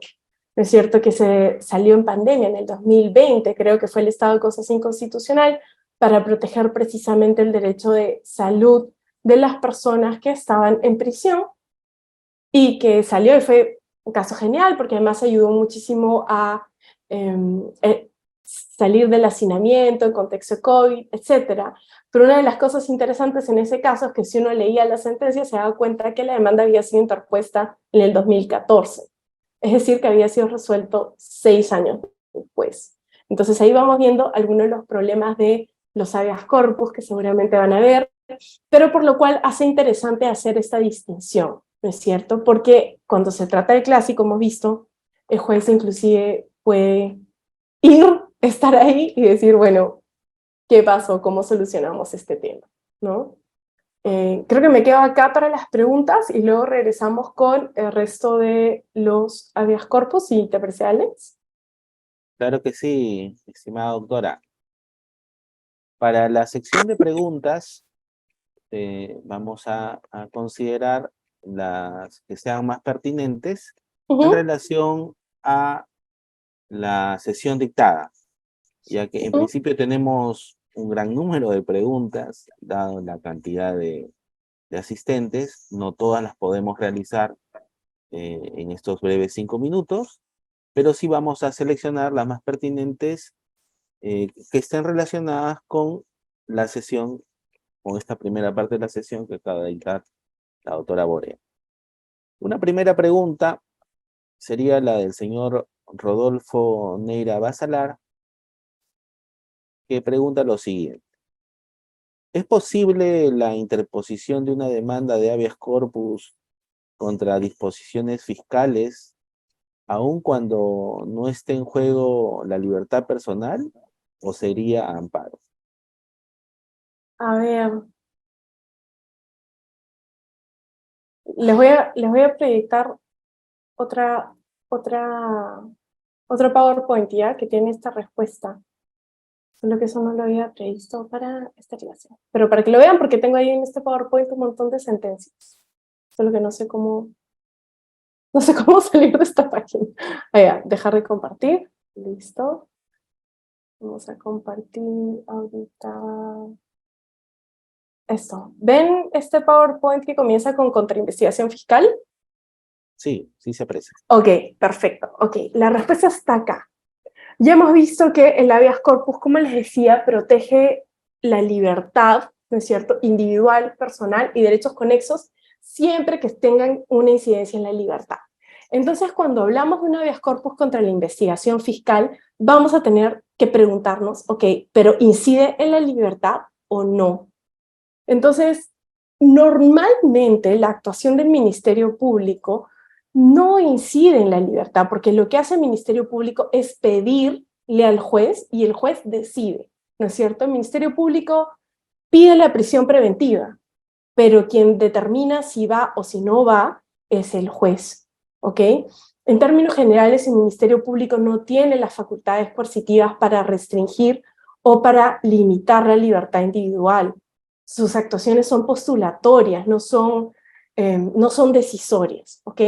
¿no es cierto?, que se salió en pandemia en el 2020, creo que fue el estado de cosas inconstitucional, para proteger precisamente el derecho de salud de las personas que estaban en prisión, y que salió y fue un caso genial, porque además ayudó muchísimo a salir del hacinamiento, en contexto de COVID, etc. Pero una de las cosas interesantes en ese caso es que si uno leía la sentencia se daba cuenta que la demanda había sido interpuesta en el 2014. Es decir, que había sido resuelto 6 años después. Entonces ahí vamos viendo algunos de los problemas de los habeas corpus que seguramente van a ver, pero por lo cual hace interesante hacer esta distinción, ¿no es cierto? Porque cuando se trata de clásico, como hemos visto, el juez inclusive puede estar ahí y decir, bueno, ¿qué pasó? ¿Cómo solucionamos este tema? ¿No? Creo que me quedo acá para las preguntas y luego regresamos con el resto de los habeas corpus, si te parece, Alex. Claro que sí, estimada doctora. Para la sección de preguntas, vamos a considerar las que sean más pertinentes en relación a la sesión dictada, ya que en principio tenemos un gran número de preguntas, dado la cantidad de asistentes. No todas las podemos realizar en estos breves 5 minutos, pero sí vamos a seleccionar las más pertinentes que estén relacionadas con la sesión, con esta primera parte de la sesión que acaba de dictar la doctora Borea. Una primera pregunta sería la del señor Rodolfo Neira Basalar, que pregunta lo siguiente: ¿es posible la interposición de una demanda de habeas corpus contra disposiciones fiscales, aun cuando no esté en juego la libertad personal, o sería amparo? A ver, les voy a proyectar otra, otra, otro PowerPoint ya que tiene esta respuesta. Solo que eso no lo había previsto para esta clase. Pero para que lo vean, porque tengo ahí en este PowerPoint un montón de sentencias. Solo que no sé cómo salir de esta página. Ya, dejar de compartir. Listo. Vamos a compartir ahorita esto. ¿Ven este PowerPoint que comienza con contrainvestigación fiscal? Sí, sí se aprecia. Ok, perfecto. Ok, la respuesta está acá. Ya hemos visto que el habeas corpus, como les decía, protege la libertad, ¿no es cierto?, individual, personal y derechos conexos, siempre que tengan una incidencia en la libertad. Entonces, cuando hablamos de un habeas corpus contra la investigación fiscal, vamos a tener que preguntarnos, ok, ¿pero incide en la libertad o no? Entonces, normalmente la actuación del Ministerio Público no incide en la libertad, porque lo que hace el Ministerio Público es pedirle al juez y el juez decide, ¿no es cierto? El Ministerio Público pide la prisión preventiva, pero quien determina si va o si no va es el juez, ¿ok? En términos generales, el Ministerio Público no tiene las facultades coercitivas para restringir o para limitar la libertad individual. Sus actuaciones son postulatorias, no son decisorias, ¿ok?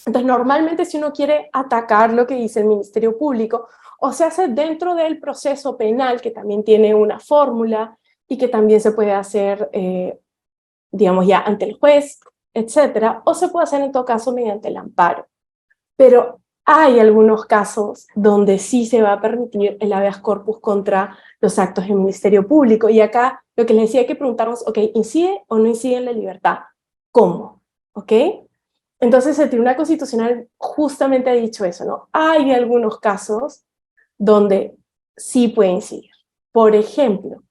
Entonces, normalmente si uno quiere atacar lo que dice el Ministerio Público, o se hace dentro del proceso penal, que también tiene una fórmula y que también se puede hacer, digamos, ya ante el juez, etcétera, o se puede hacer en todo caso mediante el amparo. Pero hay algunos casos donde sí se va a permitir el habeas corpus contra los actos del Ministerio Público. Y acá lo que les decía, hay que preguntarnos, ok, ¿incide o no incide en la libertad? ¿Cómo? ¿Ok? Entonces el Tribunal Constitucional justamente ha dicho eso, ¿no? Hay algunos casos donde sí puede incidir. Por ejemplo,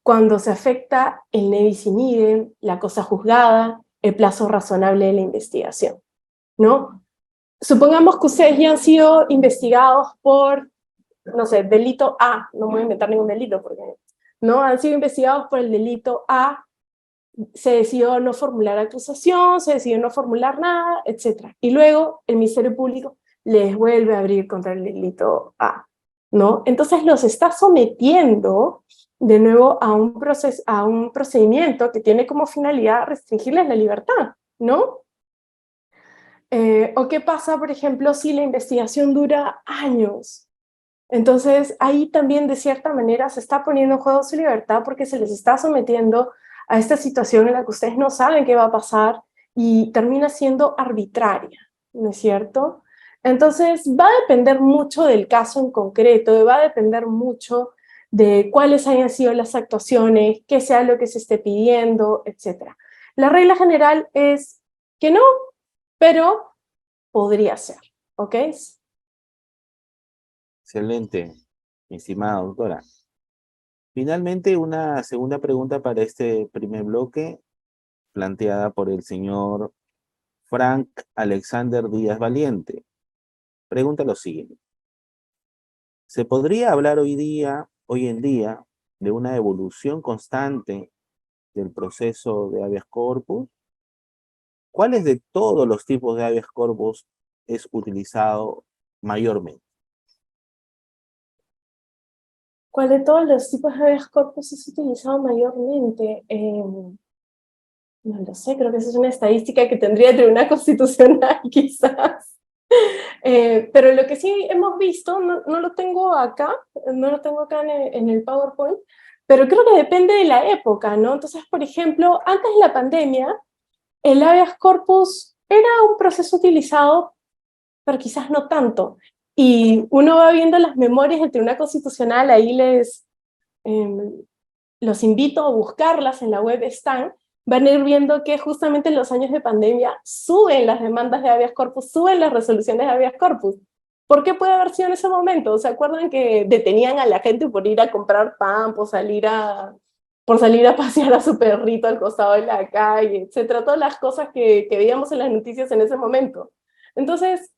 cuando se afecta el ne bis in idem, la cosa juzgada, el plazo razonable de la investigación, ¿no? Supongamos que ustedes ya han sido investigados por, no sé, delito A, no me voy a inventar ningún delito, porque no han sido investigados por el delito A, se decidió no formular acusación, se decidió no formular nada, etc. Y luego el Ministerio Público les vuelve a abrir contra el delito A, ¿no? Entonces los está sometiendo de nuevo a un procedimiento que tiene como finalidad restringirles la libertad, ¿no? ¿O qué pasa, por ejemplo, si la investigación dura años? Entonces, ahí también, de cierta manera, se está poniendo en juego su libertad porque se les está sometiendo a esta situación en la que ustedes no saben qué va a pasar y termina siendo arbitraria, ¿no es cierto? Entonces, va a depender mucho del caso en concreto, y va a depender mucho de cuáles hayan sido las actuaciones, qué sea lo que se esté pidiendo, etc. La regla general es que no, pero podría ser, ¿ok? Excelente, mi estimada doctora. Finalmente, una segunda pregunta para este primer bloque, planteada por el señor Frank Alexander Díaz Valiente. Pregunta lo siguiente. ¿Se podría hablar hoy en día, de una evolución constante del proceso de habeas corpus? ¿Cuáles de todos los tipos de habeas corpus es utilizado mayormente? ¿Cuál de todos los tipos de habeas corpus es utilizado mayormente? No lo sé, creo que esa es una estadística que tendría el Tribunal Constitucional, quizás. Pero lo que sí hemos visto, no lo tengo acá, no lo tengo acá en el PowerPoint, pero creo que depende de la época, ¿no? Entonces, por ejemplo, antes de la pandemia, el habeas corpus era un proceso utilizado, pero quizás no tanto. Y uno va viendo las memorias del Tribunal Constitucional, ahí los invito a buscarlas, en la web están, van a ir viendo que justamente en los años de pandemia suben las demandas de habeas corpus, suben las resoluciones de habeas corpus. ¿Por qué puede haber sido en ese momento? ¿Se acuerdan que detenían a la gente por ir a comprar pan, por salir a pasear a su perrito al costado de la calle, etcétera? Todas las cosas que veíamos en las noticias en ese momento. Entonces,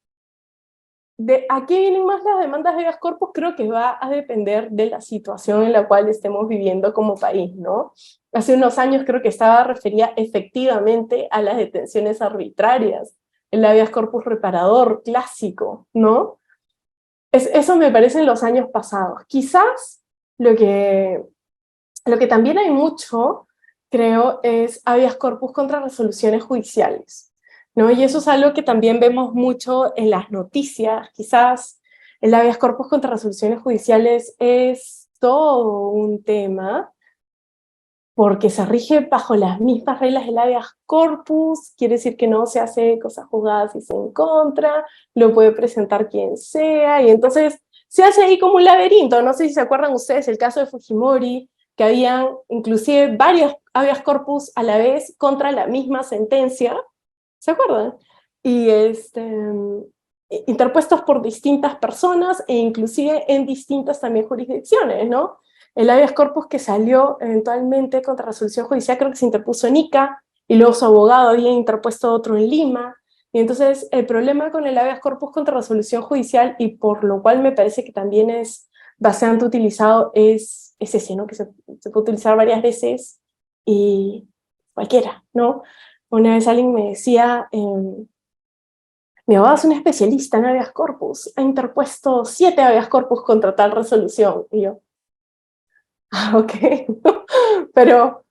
¿de a qué vienen más las demandas de habeas corpus? Creo que va a depender de la situación en la cual estemos viviendo como país, ¿no? Hace unos años creo que estaba referida efectivamente a las detenciones arbitrarias, el habeas corpus reparador clásico, ¿no? Eso me parece en los años pasados. Quizás lo que también hay mucho, creo, es habeas corpus contra resoluciones judiciales, ¿no? Y eso es algo que también vemos mucho en las noticias. Quizás el habeas corpus contra resoluciones judiciales es todo un tema, porque se rige bajo las mismas reglas del habeas corpus, quiere decir que no se hace cosas juzgadas y se en contra, lo puede presentar quien sea, y entonces se hace ahí como un laberinto. No sé si se acuerdan ustedes el caso de Fujimori, que habían inclusive varios habeas corpus a la vez contra la misma sentencia, ¿se acuerdan? Y interpuestos por distintas personas e inclusive en distintas también jurisdicciones, ¿no? El habeas corpus que salió eventualmente contra resolución judicial creo que se interpuso en Ica, y luego su abogado había interpuesto otro en Lima, y entonces el problema con el habeas corpus contra resolución judicial, y por lo cual me parece que también es bastante utilizado, es ese, ¿no? Que se puede utilizar varias veces, y cualquiera, ¿no? Una vez alguien me decía, mi abogado es un especialista en habeas corpus, ha interpuesto 7 habeas corpus contra tal resolución, y yo, ok, pero,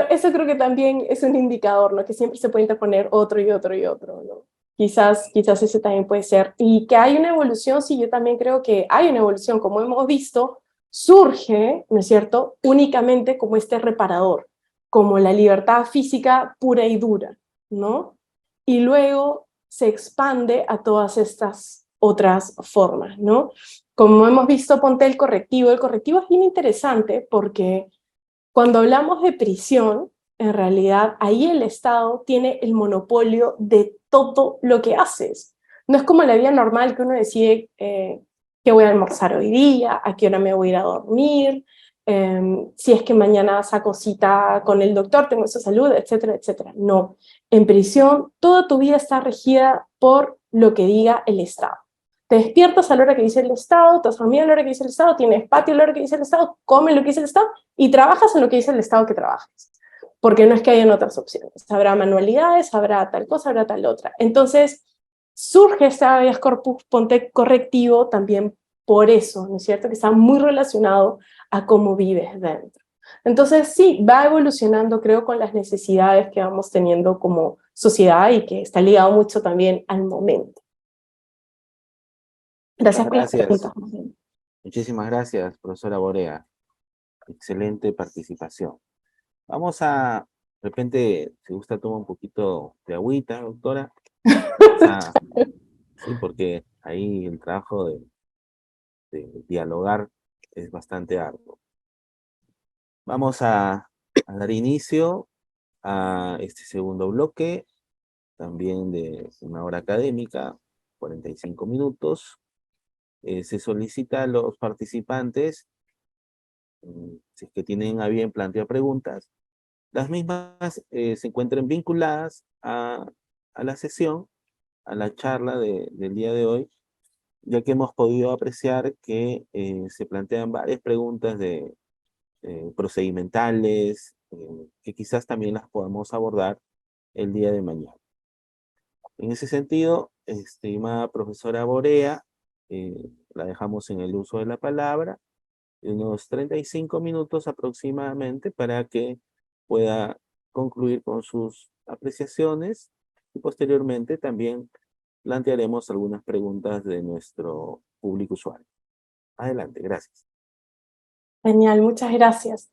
eso creo que también es un indicador, ¿no? Que siempre se puede interponer otro y otro y otro, ¿no? Quizás ese también puede ser. Y que hay una evolución, sí, yo también creo que hay una evolución, como hemos visto, surge, ¿no es cierto?, únicamente como este reparador, como la libertad física pura y dura, ¿no? Y luego se expande a todas estas otras formas, ¿no? Como hemos visto, ponte el correctivo es bien interesante porque cuando hablamos de prisión, en realidad ahí el Estado tiene el monopolio de todo lo que haces. No es como la vida normal que uno decide qué voy a almorzar hoy día, a qué hora me voy a ir a dormir, si es que mañana saco cita con el doctor, tengo esa salud, etcétera, etcétera. No, en prisión toda tu vida está regida por lo que diga el Estado. Te despiertas a la hora que dice el Estado, te has dormido a la hora que dice el Estado, tienes patio a la hora que dice el Estado, comes lo que dice el Estado y trabajas en lo que dice el Estado que trabajes. Porque no es que hayan otras opciones. Habrá manualidades, habrá tal cosa, habrá tal otra. Entonces, surge este habeas corpus ponte correctivo también por eso, ¿no es cierto? Que está muy relacionado a cómo vives dentro. Entonces, sí, va evolucionando, creo, con las necesidades que vamos teniendo como sociedad y que está ligado mucho también al momento. Gracias por las preguntas. Muchísimas gracias, profesora Borea. Excelente participación. Vamos a, de repente, si gusta, toma un poquito de agüita, doctora. Sí, porque ahí el trabajo de dialogar es bastante arduo. Vamos a dar inicio a este segundo bloque, también de una hora académica, 45 minutos. Se solicita a los participantes, si es que tienen a bien plantear preguntas, las mismas se encuentren vinculadas a la sesión, a la charla del día de hoy, ya que hemos podido apreciar que se plantean varias preguntas procedimentales, que quizás también las podamos abordar el día de mañana. En ese sentido, estimada profesora Borea, la dejamos en el uso de la palabra, de unos 35 minutos aproximadamente para que pueda concluir con sus apreciaciones y posteriormente también plantearemos algunas preguntas de nuestro público usuario. Adelante, gracias. Genial, muchas gracias.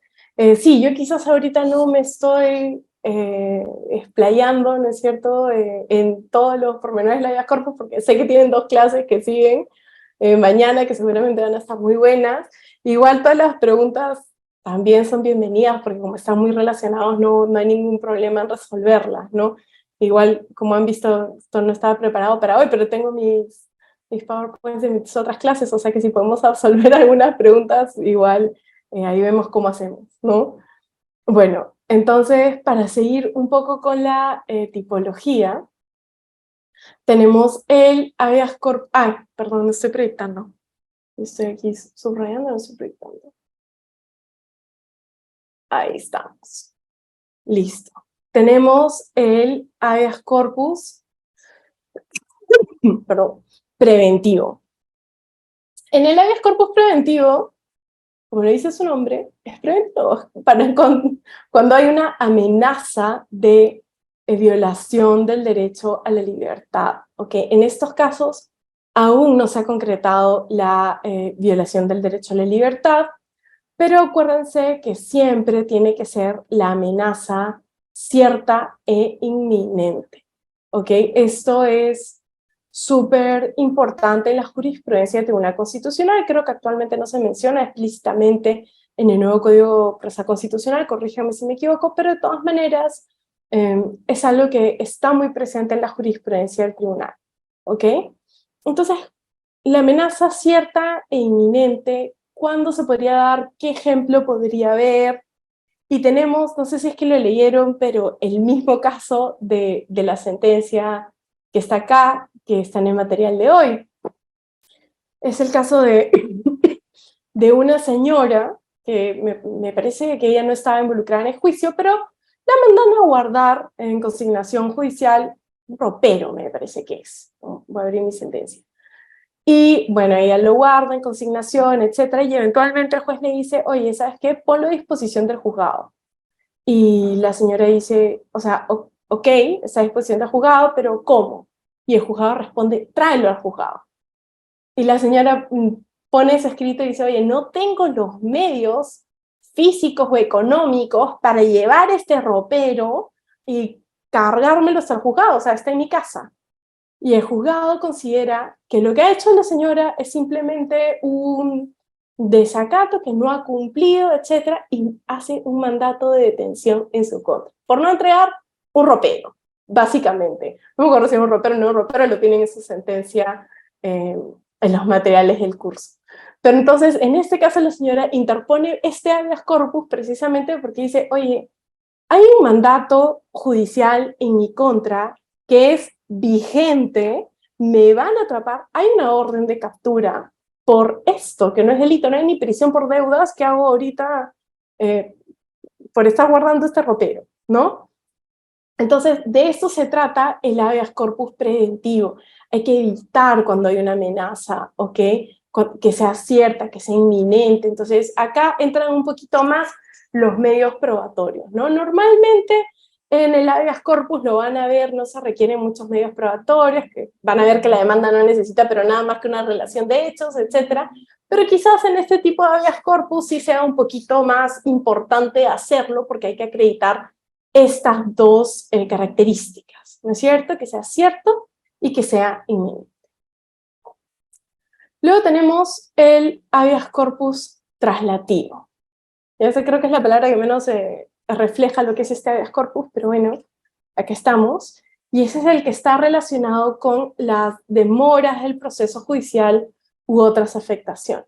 Sí, yo quizás ahorita no me estoy explayando, ¿no es cierto?, en todos los pormenores de la habeas corpus, porque sé que tienen 2 clases que siguen mañana, que seguramente van a estar muy buenas. Igual todas las preguntas también son bienvenidas, porque como están muy relacionados, no hay ningún problema en resolverlas, ¿no? Igual, como han visto, esto no estaba preparado para hoy, pero tengo mis PowerPoints de mis otras clases, o sea que si podemos absolver algunas preguntas, igual ahí vemos cómo hacemos, ¿no? Bueno, entonces, para seguir un poco con la tipología, tenemos el habeas corpus... perdón, no estoy proyectando. Estoy aquí subrayando, no estoy proyectando. Ahí estamos. Listo. Tenemos el habeas corpus, perdón, preventivo. En el habeas corpus preventivo, como le dice su nombre, es preventivo cuando hay una amenaza de violación del derecho a la libertad. ¿Okay? En estos casos, aún no se ha concretado la violación del derecho a la libertad, pero acuérdense que siempre tiene que ser la amenaza cierta e inminente. ¿Okay? Esto es súper importante en la jurisprudencia del Tribunal Constitucional. Creo que actualmente no se menciona explícitamente en el nuevo Código Procesal Constitucional, corrígeme si me equivoco, pero de todas maneras es algo que está muy presente en la jurisprudencia del tribunal. ¿Ok? Entonces, la amenaza cierta e inminente, ¿cuándo se podría dar? ¿Qué ejemplo podría haber? Y tenemos, no sé si es que lo leyeron, pero el mismo caso de la sentencia que está acá, que está en el material de hoy. Es el caso de una señora que me parece que ella no estaba involucrada en el juicio, pero la mandan a guardar en consignación judicial un ropero, me parece que es. Voy a abrir mi sentencia. Y bueno, ella lo guarda en consignación, etcétera, y eventualmente el juez le dice, oye, ¿sabes qué? Ponlo a disposición del juzgado. Y la señora dice, o sea, ok, está a disposición del juzgado, pero ¿cómo? Y el juzgado responde, tráelo al juzgado. Y la señora pone ese escrito y dice, oye, no tengo los medios físicos o económicos para llevar este ropero y cargármelo hasta el juzgado, o sea, está en mi casa. Y el juzgado considera que lo que ha hecho la señora es simplemente un desacato que no ha cumplido, etcétera, y hace un mandato de detención en su contra, por no entregar un ropero. básicamente. No me acuerdo si es un ropero o no un ropero, lo tienen en su sentencia en los materiales del curso. Pero entonces, en este caso, la señora interpone este habeas corpus precisamente porque dice, oye, hay un mandato judicial en mi contra que es vigente, me van a atrapar, hay una orden de captura por esto, que no es delito, no hay ni prisión por deudas que hago ahorita por estar guardando este ropero, ¿no? Entonces, de esto se trata el habeas corpus preventivo. Hay que evitar cuando hay una amenaza, ¿ok? Que sea cierta, que sea inminente. Entonces, acá entran un poquito más los medios probatorios, ¿no? Normalmente en el habeas corpus lo van a ver, no se requieren muchos medios probatorios, que van a ver que la demanda no necesita, pero nada más que una relación de hechos, etcétera. Pero quizás en este tipo de habeas corpus sí sea un poquito más importante hacerlo, porque hay que acreditar estas dos características, ¿no es cierto? Que sea cierto y que sea inminente. Luego tenemos el habeas corpus traslativo. Ya sé, creo que es la palabra que menos refleja lo que es este habeas corpus, pero bueno, aquí estamos. Y ese es el que está relacionado con las demoras del proceso judicial u otras afectaciones.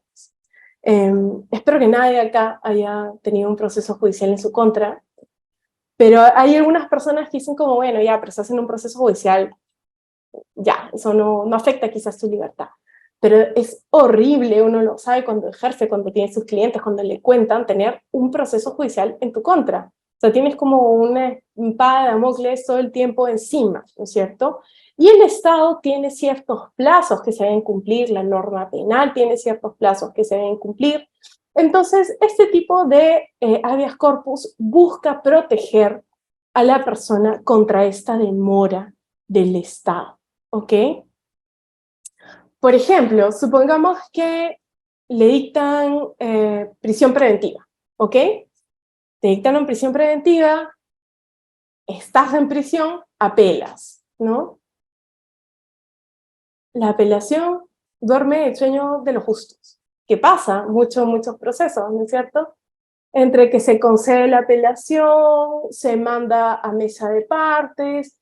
Espero que nadie acá haya tenido un proceso judicial en su contra, pero hay algunas personas que dicen como, bueno, ya, pero estás en un proceso judicial, ya, eso no afecta quizás tu libertad. Pero es horrible, uno lo sabe cuando ejerce, cuando tiene sus clientes, cuando le cuentan, tener un proceso judicial en tu contra. O sea, tienes como una espada de Damocles todo el tiempo encima, ¿no es cierto? Y el Estado tiene ciertos plazos que se deben cumplir, la norma penal tiene ciertos plazos que se deben cumplir. Entonces, este tipo de habeas corpus busca proteger a la persona contra esta demora del Estado, ¿ok? Por ejemplo, supongamos que le dictan prisión preventiva, ¿ok? Te dictan prisión preventiva, estás en prisión, apelas, ¿no? La apelación duerme el sueño de los justos, que pasa muchos procesos, ¿no es cierto? Entre que se concede la apelación, se manda a mesa de partes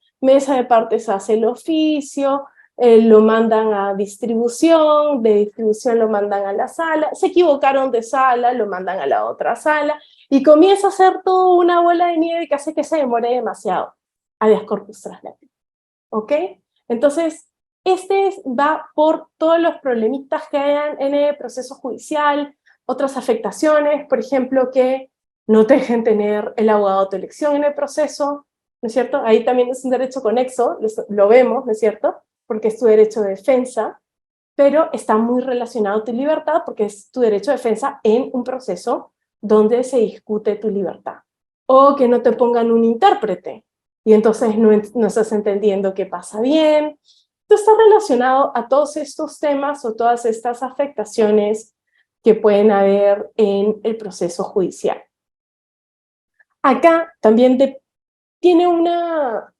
hace el oficio, lo mandan a distribución, de distribución lo mandan a la sala, se equivocaron de sala, lo mandan a la otra sala, y comienza a ser toda una bola de nieve que hace que se demore demasiado. Habeas corpus traslativo, ¿ok? Entonces, va por todos los problemitas que hayan en el proceso judicial, otras afectaciones, por ejemplo, que no te dejen tener el abogado de tu elección en el proceso, ¿no es cierto? Ahí también es un derecho conexo, lo vemos, ¿no es cierto? Porque es tu derecho de defensa, pero está muy relacionado a tu libertad porque es tu derecho de defensa en un proceso donde se discute tu libertad. O que no te pongan un intérprete, y entonces no estás entendiendo qué pasa bien. Esto está relacionado a todos estos temas o todas estas afectaciones que pueden haber en el proceso judicial. Acá también tiene una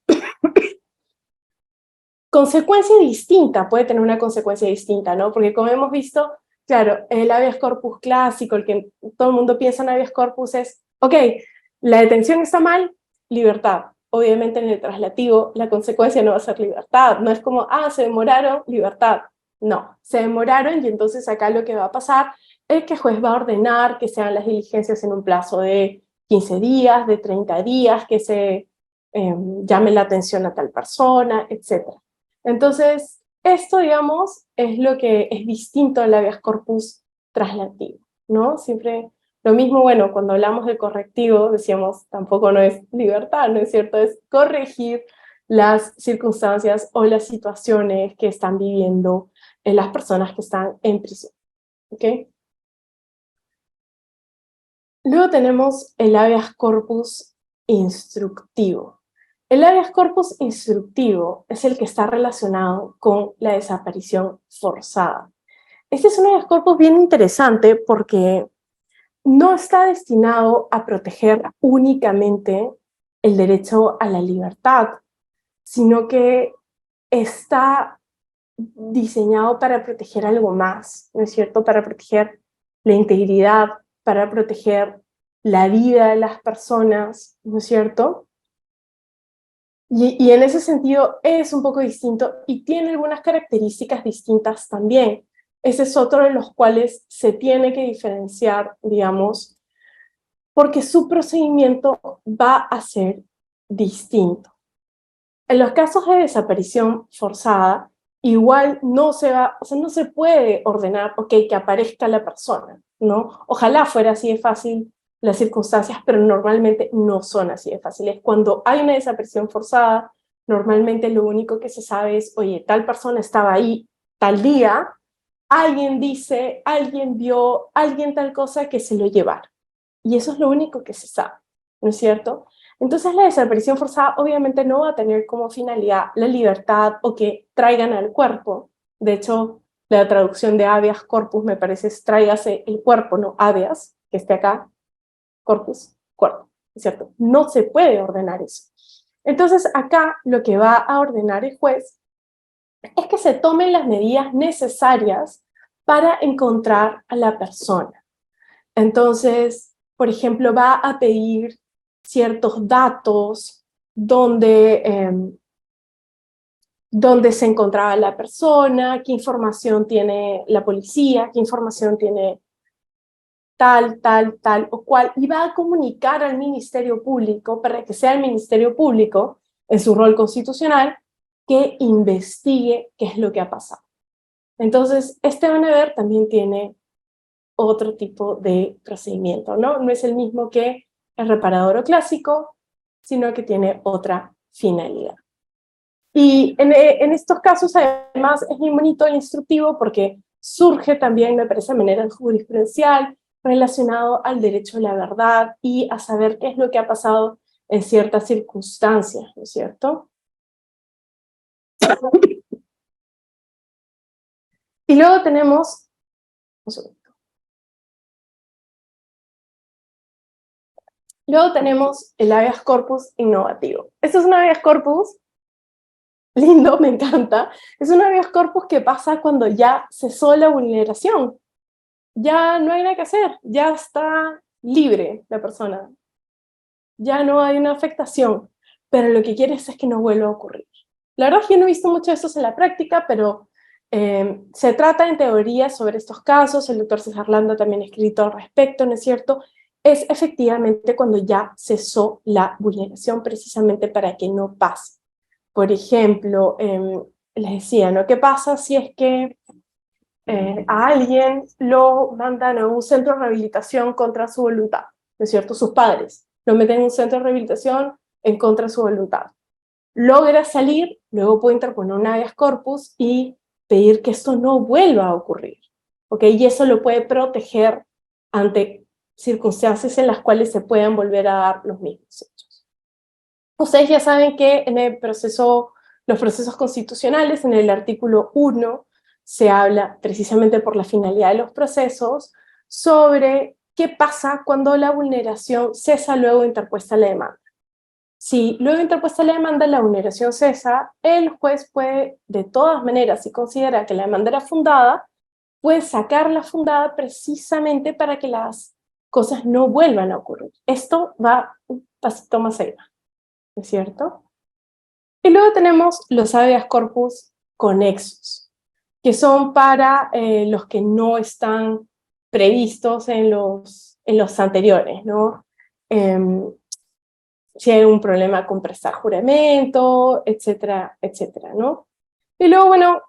consecuencia distinta, puede tener una consecuencia distinta, ¿no? Porque como hemos visto, claro, el habeas corpus clásico, el que todo el mundo piensa en habeas corpus es, ok, la detención está mal, libertad. Obviamente en el traslativo la consecuencia no va a ser libertad, no es como, se demoraron, libertad. No, se demoraron y entonces acá lo que va a pasar es que el juez va a ordenar que sean las diligencias en un plazo de 15 días, de 30 días, que se llame la atención a tal persona, etc. Entonces, esto, digamos, es lo que es distinto al habeas corpus traslativo, ¿no? Siempre lo mismo, bueno, cuando hablamos de correctivo, decíamos, tampoco no es libertad, ¿no es cierto? Es corregir las circunstancias o las situaciones que están viviendo las personas que están en prisión, ¿ok? Luego tenemos el habeas corpus instructivo. El habeas corpus instructivo es el que está relacionado con la desaparición forzada. Este es un habeas corpus bien interesante porque no está destinado a proteger únicamente el derecho a la libertad, sino que está diseñado para proteger algo más, ¿no es cierto? Para proteger la integridad, para proteger la vida de las personas, ¿no es cierto? Y en ese sentido es un poco distinto y tiene algunas características distintas también. Ese es otro de los cuales se tiene que diferenciar, digamos, porque su procedimiento va a ser distinto. En los casos de desaparición forzada, igual no se va, o sea, no se puede ordenar, ok, que aparezca la persona, ¿no? Ojalá fuera así de fácil las circunstancias, pero normalmente no son así de fáciles. Cuando hay una desaparición forzada, normalmente lo único que se sabe es, oye, tal persona estaba ahí tal día, alguien dice, alguien vio, alguien tal cosa que se lo llevaron. Y eso es lo único que se sabe, ¿no es cierto? Entonces la desaparición forzada obviamente no va a tener como finalidad la libertad o que traigan al cuerpo. De hecho, la traducción de habeas corpus me parece es tráigase el cuerpo, no habeas, que esté acá, corpus, cuerpo, ¿es cierto? No se puede ordenar eso. Entonces acá lo que va a ordenar el juez es que se tomen las medidas necesarias para encontrar a la persona. Entonces, por ejemplo, va a pedir ciertos datos donde se encontraba la persona, qué información tiene la policía, qué información tiene tal o cual, y va a comunicar al Ministerio Público para que sea el Ministerio Público, en su rol constitucional, que investigue qué es lo que ha pasado. Entonces, este deber también tiene otro tipo de procedimiento, ¿no? No es el mismo que el reparador o clásico, sino que tiene otra finalidad. Y en estos casos, además, es muy bonito e instructivo porque surge también, me parece, de manera jurisprudencial relacionado al derecho a la verdad y a saber qué es lo que ha pasado en ciertas circunstancias, ¿no es cierto? Y luego tenemos, un segundo. Luego tenemos el habeas corpus innovativo. Esto es un habeas corpus lindo, me encanta. Es un habeas corpus que pasa cuando ya cesó la vulneración. Ya no hay nada que hacer, ya está libre la persona. Ya no hay una afectación, pero lo que quieres es que no vuelva a ocurrir. La verdad es que no he visto mucho de esto en la práctica, pero se trata en teoría sobre estos casos. El doctor César Landa también ha escrito al respecto, ¿no es cierto? Es efectivamente cuando ya cesó la vulneración, precisamente para que no pase. Por ejemplo, les decía, ¿no? ¿Qué pasa si es que a alguien lo mandan a un centro de rehabilitación contra su voluntad? ¿No es cierto? Sus padres lo meten en un centro de rehabilitación en contra de su voluntad. Logra salir, luego puede interponer un habeas corpus y pedir que esto no vuelva a ocurrir. ¿Ok? Y eso lo puede proteger ante circunstancias en las cuales se puedan volver a dar los mismos hechos. Ustedes ya saben que en los procesos constitucionales, en el artículo 1, se habla precisamente por la finalidad de los procesos sobre qué pasa cuando la vulneración cesa luego de interpuesta la demanda. Si luego de interpuesta la demanda, la vulneración cesa, el juez puede, de todas maneras, si considera que la demanda era fundada, puede sacar la fundada precisamente para que las cosas no vuelvan a ocurrir. Esto va un pasito más allá, ¿no es cierto? Y luego tenemos los habeas corpus conexos, que son para los que no están previstos en los anteriores, ¿no? Si hay un problema con prestar juramento, etcétera, etcétera, ¿no? Y luego, bueno,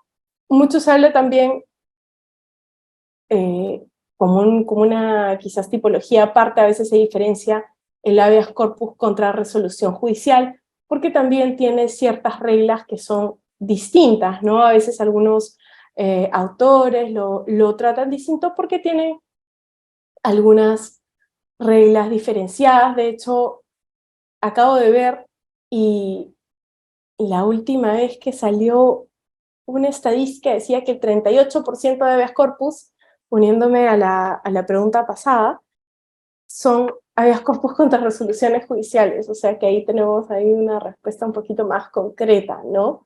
mucho se habla también como una quizás tipología aparte, a veces se diferencia el habeas corpus contra resolución judicial, porque también tiene ciertas reglas que son distintas, ¿no? A veces algunos autores lo tratan distinto porque tiene algunas reglas diferenciadas. De hecho, acabo de ver y la última vez que salió una estadística decía que el 38% de habeas corpus, poniéndome a la pregunta pasada, son habeas corpus contra resoluciones judiciales, o sea que ahí tenemos ahí una respuesta un poquito más concreta, ¿no?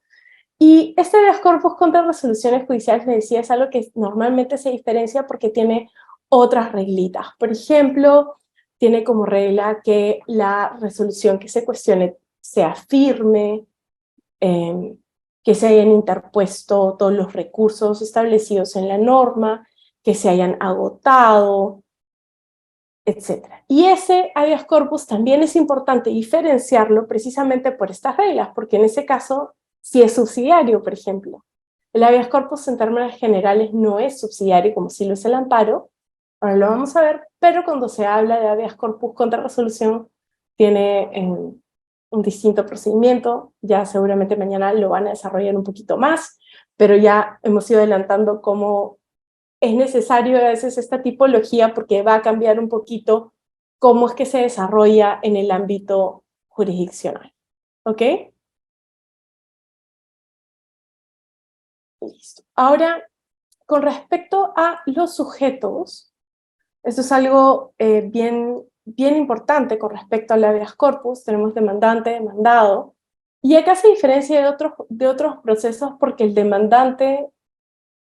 Y este habeas corpus contra resoluciones judiciales, les decía, es algo que normalmente se diferencia porque tiene otras reglitas. Por ejemplo, tiene como regla que la resolución que se cuestione sea firme, que se hayan interpuesto todos los recursos establecidos en la norma, que se hayan agotado, etc. Y ese habeas corpus también es importante diferenciarlo precisamente por estas reglas, porque en ese caso sí es subsidiario, por ejemplo. El habeas corpus en términos generales no es subsidiario como sí lo es el amparo, ahora lo vamos a ver, pero cuando se habla de habeas corpus contra resolución tiene un distinto procedimiento, ya seguramente mañana lo van a desarrollar un poquito más, pero ya hemos ido adelantando cómo es necesario a veces esta tipología porque va a cambiar un poquito cómo es que se desarrolla en el ámbito jurisdiccional. ¿Ok? Listo. Ahora, con respecto a los sujetos, esto es algo bien importante con respecto al habeas corpus. Tenemos demandante, demandado, y acá se diferencia de otros procesos porque el demandante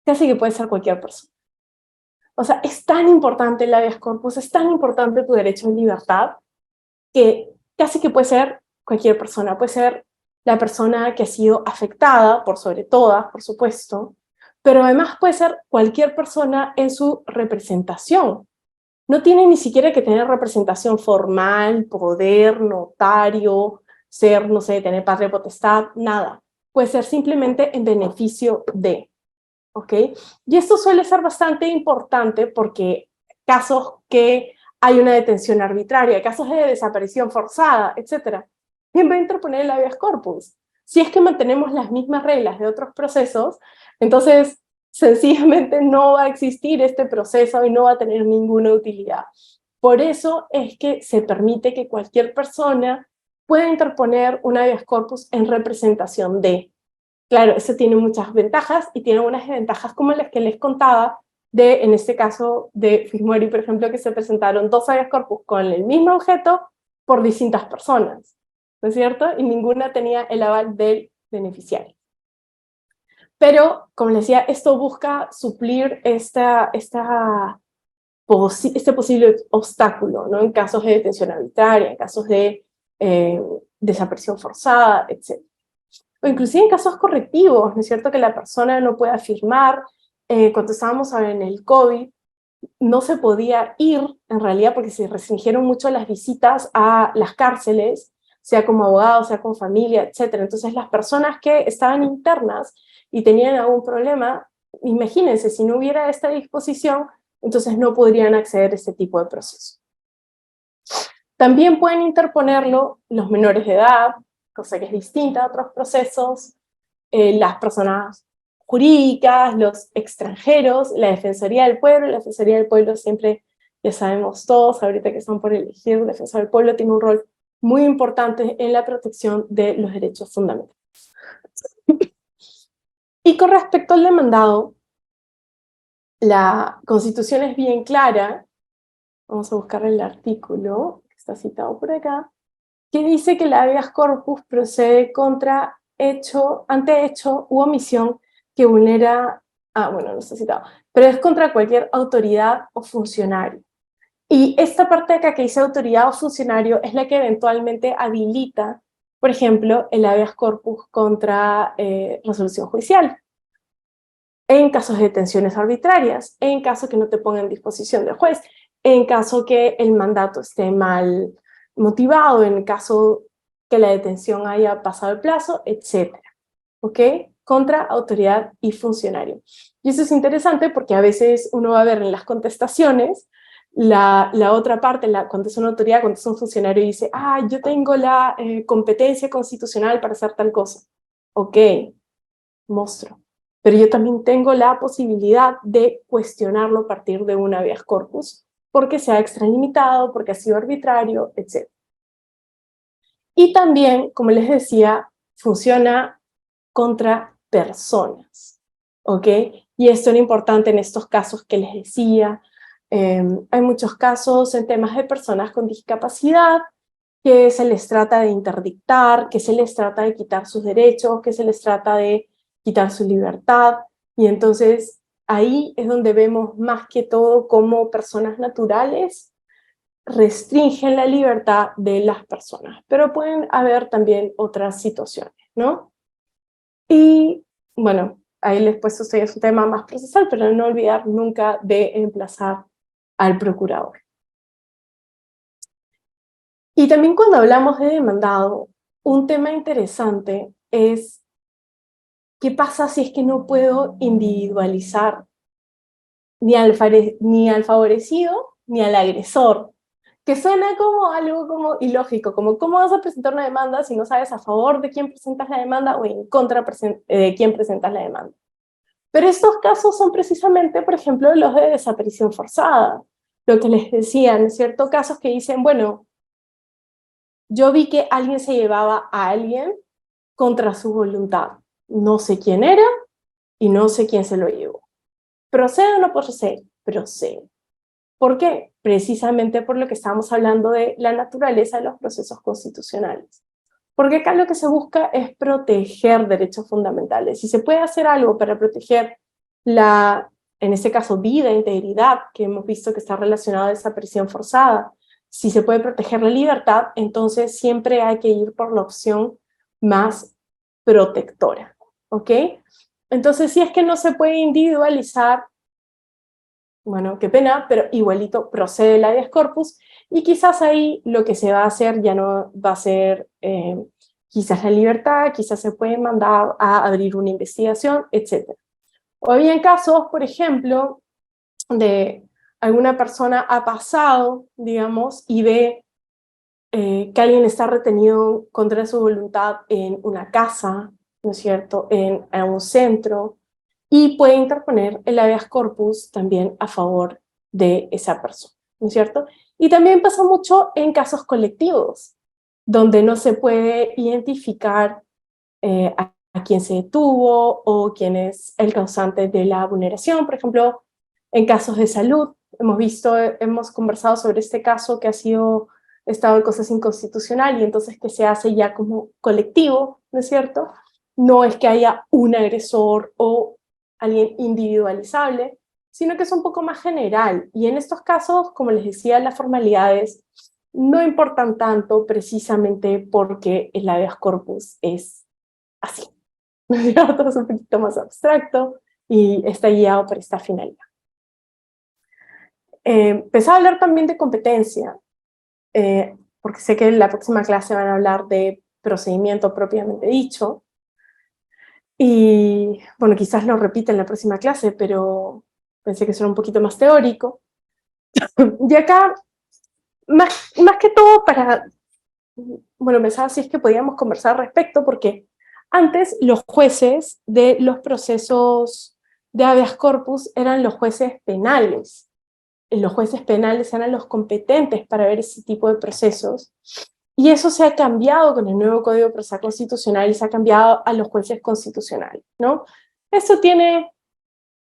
casi que puede ser cualquier persona. O sea, es tan importante el habeas corpus, es tan importante tu derecho a libertad, que casi que puede ser cualquier persona. Puede ser la persona que ha sido afectada, por sobre todas, por supuesto, pero además puede ser cualquier persona en su representación. No tiene ni siquiera que tener representación formal, poder, notario, ser, no sé, tener patria potestad, nada. Puede ser simplemente en beneficio de. ¿Ok? Y esto suele ser bastante importante porque casos que hay una detención arbitraria, casos de desaparición forzada, etc., ¿quién va a interponer el habeas corpus? Si es que mantenemos las mismas reglas de otros procesos, entonces sencillamente no va a existir este proceso y no va a tener ninguna utilidad. Por eso es que se permite que cualquier persona pueda interponer un habeas corpus en representación de. Claro, eso tiene muchas ventajas y tiene unas desventajas como las que les contaba en este caso de Fismori, por ejemplo, que se presentaron 2 habeas corpus con el mismo objeto por distintas personas, ¿no es cierto? Y ninguna tenía el aval del beneficiario. Pero, como les decía, esto busca suplir este posible obstáculo, ¿no? En casos de detención arbitraria, en casos de desaparición forzada, etc. O inclusive en casos correctivos, ¿no es cierto? Que la persona no pueda firmar. Cuando estábamos ahora en el COVID, no se podía ir, en realidad, porque se restringieron mucho las visitas a las cárceles, sea como abogado, sea con familia, etc. Entonces, las personas que estaban internas y tenían algún problema, imagínense, si no hubiera esta disposición, entonces no podrían acceder a este tipo de proceso. También pueden interponerlo los menores de edad, cosa que es distinta a otros procesos, las personas jurídicas, los extranjeros, la Defensoría del Pueblo. La Defensoría del Pueblo siempre, ya sabemos todos, ahorita que están por elegir, el Defensor del Pueblo tiene un rol muy importante en la protección de los derechos fundamentales. Y con respecto al demandado, la Constitución es bien clara. Vamos a buscar el artículo que está citado por acá, que dice que el habeas corpus procede contra ante hecho u omisión que vulnera, bueno, no está citado, pero es contra cualquier autoridad o funcionario. Y esta parte de acá que dice autoridad o funcionario es la que eventualmente habilita, por ejemplo, el habeas corpus contra resolución judicial, en casos de detenciones arbitrarias, en caso que no te ponga en disposición del juez, en caso que el mandato esté mal motivado, en caso que la detención haya pasado el plazo, etc. ¿Ok? Contra autoridad y funcionario. Y eso es interesante porque a veces uno va a ver en las contestaciones la otra parte, cuando es una autoridad, cuando es un funcionario, dice, yo tengo la competencia constitucional para hacer tal cosa. Ok, monstruo. Pero yo también tengo la posibilidad de cuestionarlo a partir de un habeas corpus, porque se ha extralimitado, porque ha sido arbitrario, etc. Y también, como les decía, funciona contra personas, ¿ok? Y esto era importante en estos casos que les decía. Hay muchos casos en temas de personas con discapacidad que se les trata de interdictar, que se les trata de quitar sus derechos, que se les trata de quitar su libertad, y entonces ahí es donde vemos más que todo cómo personas naturales restringen la libertad de las personas, pero pueden haber también otras situaciones, ¿no? Y bueno, ahí después esto ya es un tema más procesal, pero no olvidar nunca de emplazar al procurador. Y también cuando hablamos de demandado, un tema interesante es qué pasa si es que no puedo individualizar ni al favorecido ni al agresor, que suena como algo como ilógico, como cómo vas a presentar una demanda si no sabes a favor de quién presentas la demanda o en contra de quién presentas la demanda. Pero estos casos son precisamente, por ejemplo, los de desaparición forzada, lo que les decía, ¿no es cierto? Casos que dicen, bueno, yo vi que alguien se llevaba a alguien contra su voluntad. No sé quién era y no sé quién se lo llevó. ¿Procede o no procede? Procede. ¿Por qué? Precisamente por lo que estamos hablando de la naturaleza de los procesos constitucionales. Porque acá lo que se busca es proteger derechos fundamentales. Si se puede hacer algo para proteger en este caso, vida, integridad, que hemos visto que está relacionada a desaparición forzada, si se puede proteger la libertad, entonces siempre hay que ir por la opción más protectora, ¿ok? Entonces, si es que no se puede individualizar, bueno, qué pena, pero igualito procede el habeas corpus, y quizás ahí lo que se va a hacer ya no va a ser quizás la libertad, quizás se puede mandar a abrir una investigación, etc. O bien casos, por ejemplo, de alguna persona ha pasado, digamos, y ve que alguien está retenido contra su voluntad en una casa, ¿no es cierto?, en un centro, y puede interponer el habeas corpus también a favor de esa persona, ¿no es cierto? Y también pasa mucho en casos colectivos, donde no se puede identificar a quién se detuvo o quién es el causante de la vulneración. Por ejemplo, en casos de salud, hemos conversado sobre este caso que ha sido estado de cosas inconstitucional y entonces que se hace ya como colectivo, ¿no es cierto? No es que haya un agresor o alguien individualizable, sino que es un poco más general. Y en estos casos, como les decía, las formalidades no importan tanto precisamente porque el habeas corpus es así, ¿no es cierto? Es un poquito más abstracto y está guiado por esta finalidad. Empecé a hablar también de competencia, porque sé que en la próxima clase van a hablar de procedimiento propiamente dicho, y bueno, quizás lo repita en la próxima clase, pero pensé que eso era un poquito más teórico. Y acá, más que todo bueno, pensaba si es que podíamos conversar al respecto, porque antes los jueces de los procesos de habeas corpus eran los jueces penales. Los jueces penales eran los competentes para ver ese tipo de procesos. Y eso se ha cambiado con el nuevo Código Procesal Constitucional y se ha cambiado a los jueces constitucionales, ¿no? Esto tiene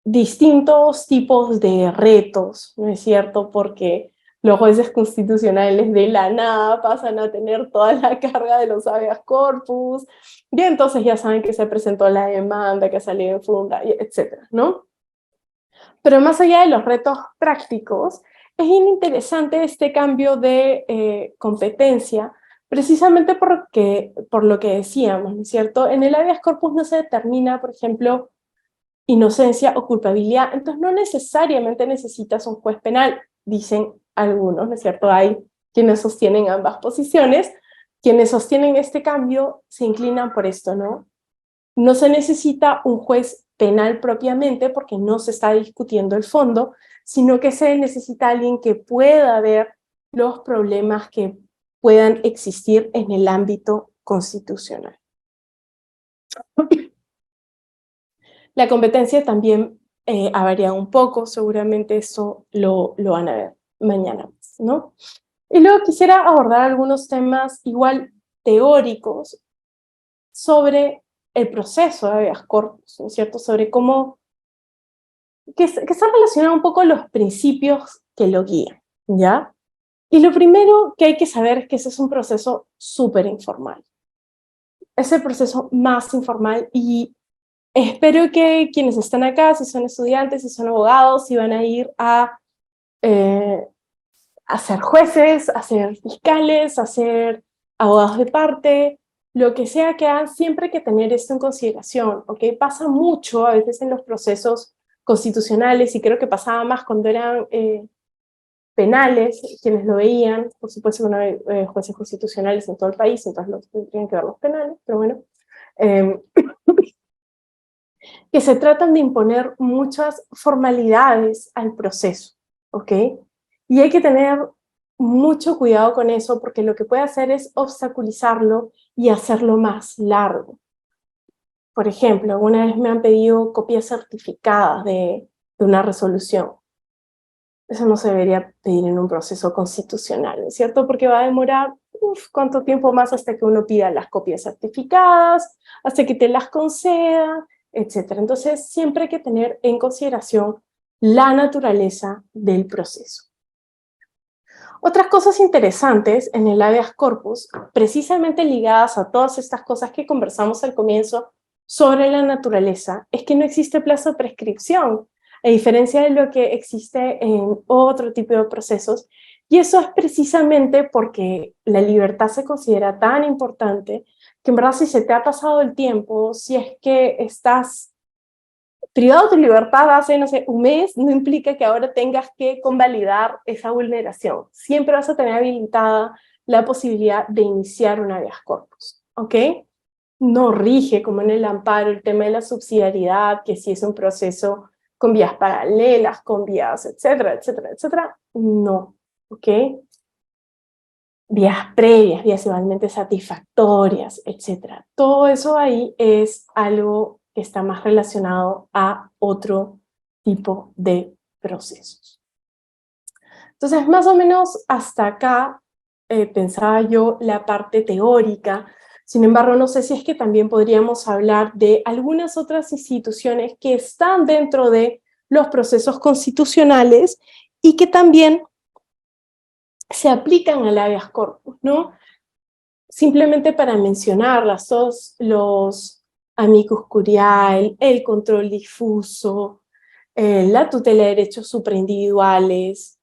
distintos tipos de retos, ¿no es cierto? Porque los jueces constitucionales de la nada pasan a tener toda la carga de los habeas corpus, y entonces ya saben que se presentó la demanda, que salió en funda, etcétera, ¿no? Pero más allá de los retos prácticos, es interesante este cambio de competencia, precisamente por lo que decíamos, ¿no es cierto? En el habeas corpus no se determina, por ejemplo, inocencia o culpabilidad, entonces no necesariamente necesitas un juez penal, dicen algunos, ¿no es cierto? Hay quienes sostienen ambas posiciones, quienes sostienen este cambio se inclinan por esto, ¿no? No se necesita un juez penal propiamente porque no se está discutiendo el fondo, sino que se necesita alguien que pueda ver los problemas que puedan existir en el ámbito constitucional. La competencia también ha variado un poco, seguramente eso lo van a ver mañana, ¿no? Y luego quisiera abordar algunos temas igual teóricos sobre el proceso de habeas corpus, ¿no es cierto? Sobre cómo, que están relacionados un poco los principios que lo guían, ¿ya? Y lo primero que hay que saber es que ese es un proceso súper informal. Es el proceso más informal y espero que quienes están acá, si son estudiantes, si son abogados, si van a ir a a ser jueces, a ser fiscales, a ser abogados de parte, lo que sea que hagan, siempre hay que tener esto en consideración, ¿ok? Pasa mucho a veces en los procesos constitucionales, y creo que pasaba más cuando eran penales, quienes lo veían, por supuesto que no hay jueces constitucionales en todo el país, entonces los tendrían que ver los penales, pero bueno, que se tratan de imponer muchas formalidades al proceso, ¿ok? Y hay que tener mucho cuidado con eso, porque lo que puede hacer es obstaculizarlo y hacerlo más largo. Por ejemplo, alguna vez me han pedido copias certificadas de una resolución. Eso no se debería pedir en un proceso constitucional, ¿no es cierto? Porque va a demorar, ¿cuánto tiempo más hasta que uno pida las copias certificadas, hasta que te las concedan, etcétera? Entonces, siempre hay que tener en consideración la naturaleza del proceso. Otras cosas interesantes en el habeas corpus, precisamente ligadas a todas estas cosas que conversamos al comienzo sobre la naturaleza, es que no existe plazo de prescripción, a diferencia de lo que existe en otro tipo de procesos, y eso es precisamente porque la libertad se considera tan importante que en verdad si se te ha pasado el tiempo, si es que estás privado de tu libertad hace, no sé, un mes, no implica que ahora tengas que convalidar esa vulneración. Siempre vas a tener habilitada la posibilidad de iniciar un habeas corpus, ¿ok? No rige, como en el amparo, el tema de la subsidiariedad, que si es un proceso con vías paralelas, con vías, etcétera, etcétera, etcétera. No, ¿ok? Vías previas, vías igualmente satisfactorias, etcétera. Todo eso ahí es algo que está más relacionado a otro tipo de procesos. Entonces, más o menos hasta acá pensaba yo la parte teórica. Sin embargo, no sé si es que también podríamos hablar de algunas otras instituciones que están dentro de los procesos constitucionales y que también se aplican al habeas corpus, ¿no? Simplemente para mencionarlas, todos los amicus curiae, el control difuso, la tutela de derechos supraindividuales,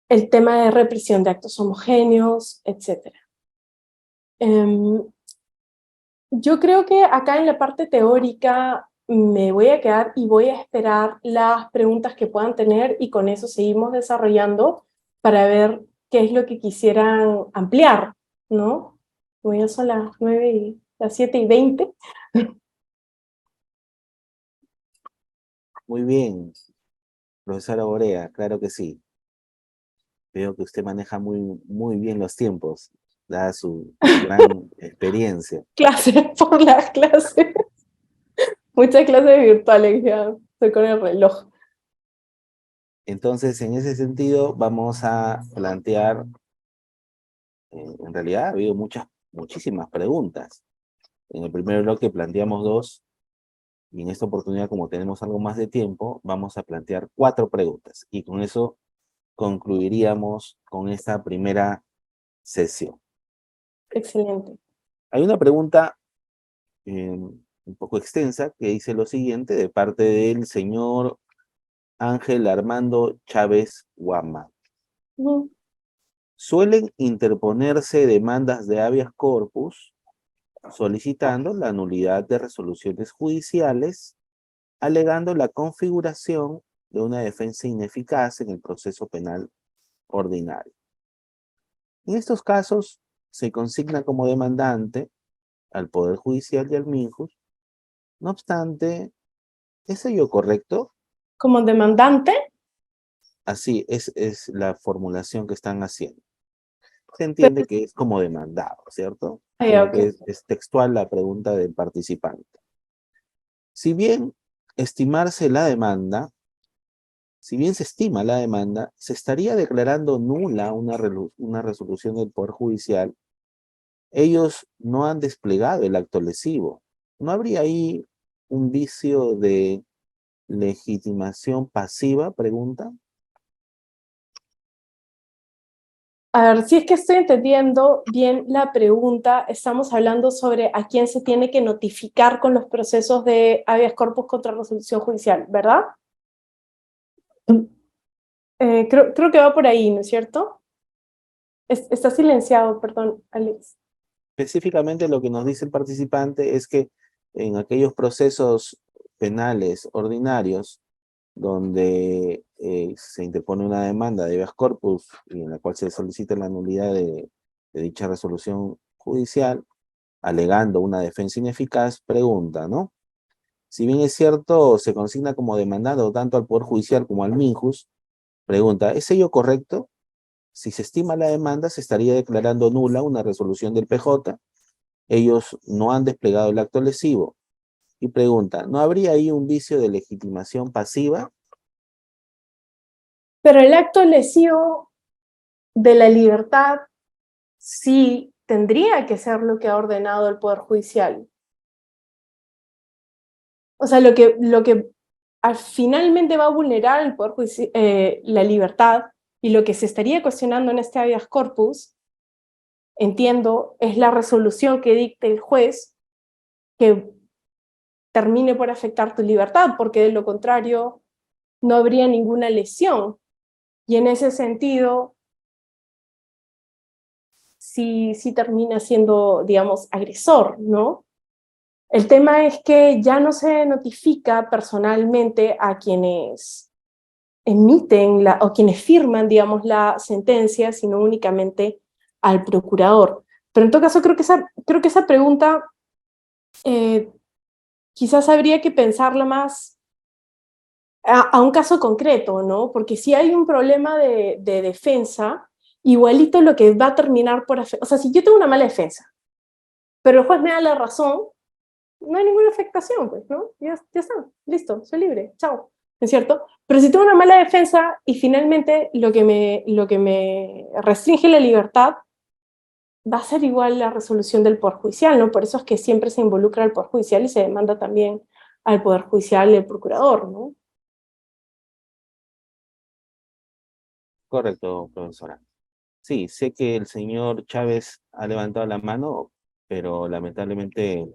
el tema de represión de actos homogéneos, etc. Yo creo que acá en la parte teórica me voy a quedar y voy a esperar las preguntas que puedan tener y con eso seguimos desarrollando para ver qué es lo que quisieran ampliar, ¿no? Como ya son las 9 y las 7:20. Muy bien, profesora Borea, claro que sí. Veo que usted maneja muy bien los tiempos, dada su gran experiencia. Clase por las clases. Muchas clases virtuales, ya estoy con el reloj. Entonces, en ese sentido, vamos a plantear, en realidad ha habido muchísimas preguntas. En el primer bloque planteamos dos, y en esta oportunidad, como tenemos algo más de tiempo, vamos a plantear 4 preguntas. Y con eso concluiríamos con esta primera sesión. Excelente. Hay una pregunta un poco extensa que dice lo siguiente de parte del señor Ángel Armando Chávez Guama. Suelen interponerse demandas de habeas corpus solicitando la nulidad de resoluciones judiciales, alegando la configuración de una defensa ineficaz en el proceso penal ordinario. En estos casos, se consigna como demandante al Poder Judicial y al MINJUS. No obstante, ¿es ello correcto? Como demandante. Así es la formulación que están haciendo. Se entiende que es como demandado, ¿cierto? Como que Okay. es textual la pregunta del participante. Si bien estimarse la demanda, si bien se estima la demanda, se estaría declarando nula una resolución del Poder Judicial. Ellos no han desplegado el acto lesivo. ¿No habría ahí un vicio de legitimación pasiva? Pregunta. A ver, si es que estoy entendiendo bien la pregunta, estamos hablando sobre a quién se tiene que notificar con los procesos de habeas corpus contra resolución judicial, ¿verdad? Creo que va por ahí, ¿no es cierto? Está silenciado, perdón, Alex. Específicamente lo que nos dice el participante es que en aquellos procesos penales ordinarios donde se interpone una demanda de habeas corpus y en la cual se solicita la nulidad de dicha resolución judicial, alegando una defensa ineficaz, pregunta, ¿no? Si bien es cierto, se consigna como demandado tanto al Poder Judicial como al MINJUS, pregunta, ¿es ello correcto? Si se estima la demanda, se estaría declarando nula una resolución del PJ. Ellos no han desplegado el acto lesivo. Y pregunta, ¿no habría ahí un vicio de legitimación pasiva? Pero el acto lesivo de la libertad sí tendría que ser lo que ha ordenado el Poder Judicial. O sea, lo que finalmente va a vulnerar el Poder Judicial, la libertad, y lo que se estaría cuestionando en este habeas corpus, entiendo, es la resolución que dicte el juez que termine por afectar tu libertad, porque de lo contrario no habría ninguna lesión. Y en ese sentido, sí termina siendo, digamos, agresor, ¿no? El tema es que ya no se notifica personalmente a quienes emiten o quienes firman, digamos, la sentencia, sino únicamente al procurador. Pero en todo caso, creo que esa pregunta quizás habría que pensarla más a un caso concreto, ¿no? Porque si hay un problema de defensa, igualito lo que va a terminar por... O sea, si yo tengo una mala defensa, pero el juez me da la razón, no hay ninguna afectación, pues, ¿no? Ya está, listo, soy libre, chao, ¿no es cierto? Pero si tengo una mala defensa y finalmente lo que me restringe la libertad va a ser igual la resolución del Poder Judicial, ¿no? Por eso es que siempre se involucra al Poder Judicial y se demanda también al Poder Judicial y al procurador, ¿no? Correcto, profesora. Sí, sé que el señor Chávez ha levantado la mano, pero lamentablemente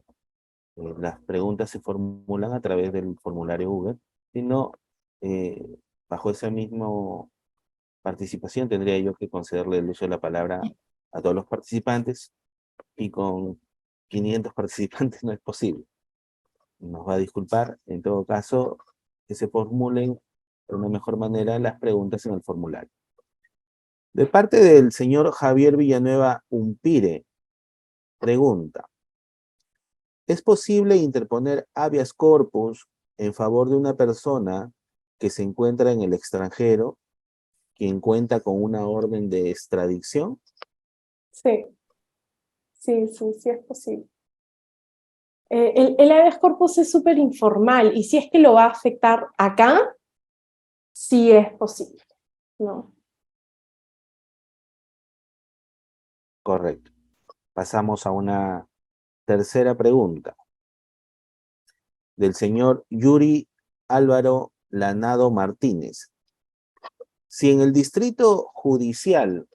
las preguntas se formulan a través del formulario Google. Si no, eh, bajo esa misma participación tendría yo que concederle el uso de la palabra a todos los participantes y con 500 participantes no es posible. Nos va a disculpar, en todo caso, que se formulen de una mejor manera las preguntas en el formulario. De parte del señor Javier Villanueva Umpire, pregunta, ¿es posible interponer habeas corpus en favor de una persona que se encuentra en el extranjero, quien cuenta con una orden de extradición? Sí, sí es posible. El habeas corpus es súper informal y si es que lo va a afectar acá, sí es posible, ¿no? Correcto. Pasamos a una tercera pregunta del señor Yuri Álvaro Lanado Martínez. Si en el distrito judicial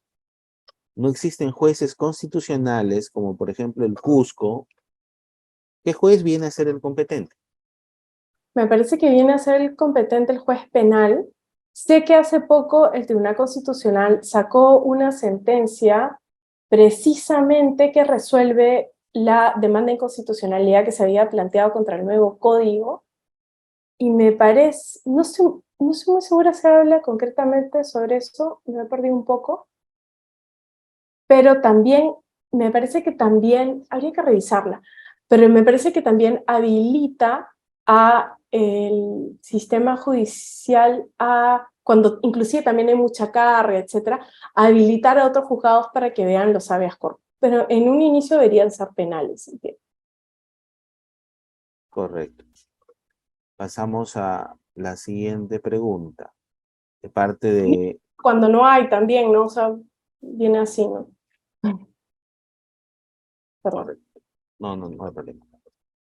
no existen jueces constitucionales, como por ejemplo el Cusco, ¿qué juez viene a ser el competente? Me parece que viene a ser competente el juez penal. Sé que hace poco el Tribunal Constitucional sacó una sentencia precisamente que resuelve la demanda de inconstitucionalidad que se había planteado contra el nuevo código y me parece, no estoy muy segura si habla concretamente sobre eso, me he perdido un poco, pero también me parece que también, habría que revisarla, pero me parece que también habilita a el sistema judicial a, cuando inclusive también hay mucha carga, etcétera, a habilitar a otros juzgados para que vean los habeas corpus. Pero en un inicio deberían ser penales. ¿Entiendes? Correcto. Pasamos a la siguiente pregunta, de parte de... Cuando no hay también, ¿no? O sea, viene así, ¿no? Perdón. Correcto. No hay problema.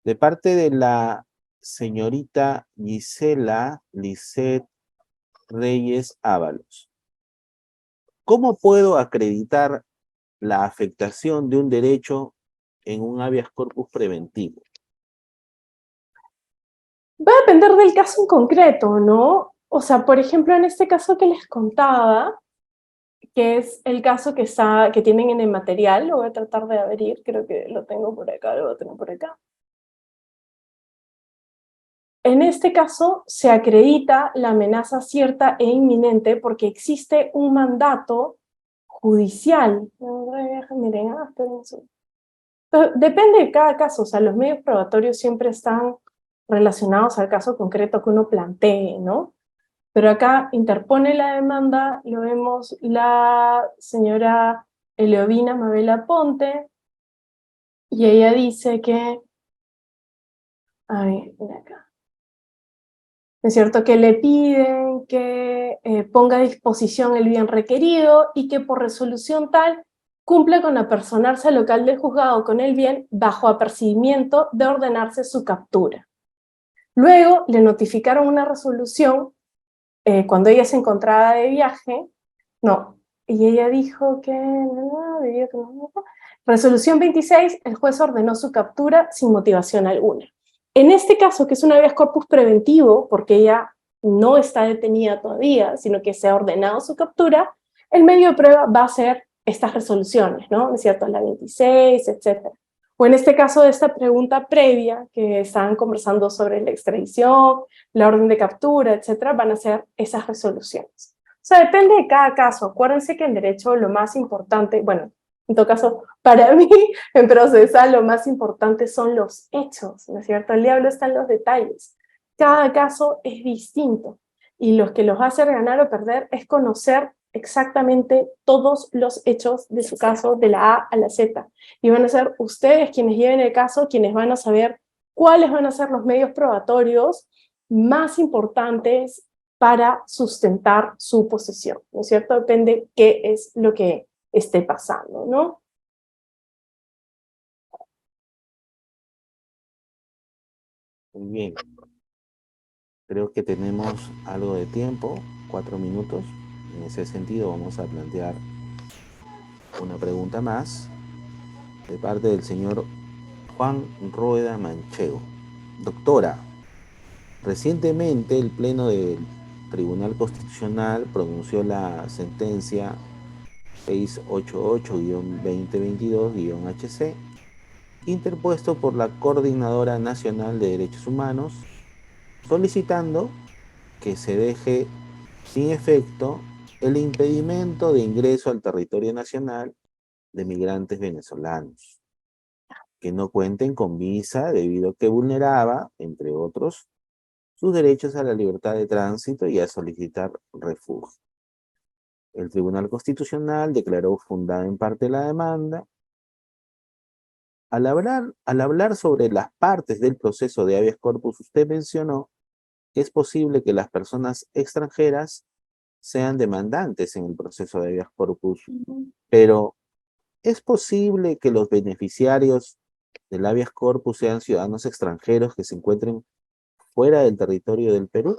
De parte de la señorita Gisela Lisset Reyes Ábalos. ¿Cómo puedo acreditar la afectación de un derecho en un habeas corpus preventivo? Va a depender del caso en concreto, ¿no? O sea, por ejemplo, en este caso que les contaba, que es el caso que tienen en el material, lo voy a tratar de abrir, creo que lo tengo por acá, lo voy a tener por acá. En este caso, se acredita la amenaza cierta e inminente porque existe un mandato judicial. Miren, espérense. Depende de cada caso, o sea, los medios probatorios siempre están relacionados al caso concreto que uno plantee, ¿no? Pero acá interpone la demanda, lo vemos la señora Eleovina Mabela Ponte, y ella dice que, a ver, mira acá, es cierto que le piden que ponga a disposición el bien requerido y que por resolución tal cumpla con apersonarse al local del juzgado con el bien bajo apercibimiento de ordenarse su captura. Luego le notificaron una resolución cuando ella se encontraba de viaje, no, y ella dijo que resolución 26, el juez ordenó su captura sin motivación alguna. En este caso, que es un habeas corpus preventivo, porque ella no está detenida todavía, sino que se ha ordenado su captura, el medio de prueba va a ser estas resoluciones, ¿no? ¿Es cierto? La 26, etc. O en este caso de esta pregunta previa, que estaban conversando sobre la extradición, la orden de captura, etc., van a ser esas resoluciones. O sea, depende de cada caso. Acuérdense que en derecho lo más importante, bueno, en todo caso, para mí, en procesal, lo más importante son los hechos, ¿no es cierto? El diablo está en los detalles. Cada caso es distinto y lo que los hace ganar o perder es conocer exactamente todos los hechos de su caso, de la A a la Z. Y van a ser ustedes quienes lleven el caso, quienes van a saber cuáles van a ser los medios probatorios más importantes para sustentar su posesión, ¿no es cierto? Depende qué es lo que esté pasando, ¿no? Muy bien. Creo que tenemos algo de tiempo, 4 minutos. En ese sentido, vamos a plantear una pregunta más de parte del señor Juan Rueda Manchego. Doctora, recientemente el Pleno del Tribunal Constitucional pronunció la sentencia 688-2022-HC, interpuesto por la Coordinadora Nacional de Derechos Humanos, solicitando que se deje sin efecto el impedimento de ingreso al territorio nacional de migrantes venezolanos que no cuenten con visa debido a que vulneraba, entre otros, sus derechos a la libertad de tránsito y a solicitar refugio. El Tribunal Constitucional declaró fundada en parte la demanda. Al hablar sobre las partes del proceso de habeas corpus, usted mencionó que es posible que las personas extranjeras sean demandantes en el proceso de habeas corpus, pero ¿es posible que los beneficiarios del habeas corpus sean ciudadanos extranjeros que se encuentren fuera del territorio del Perú?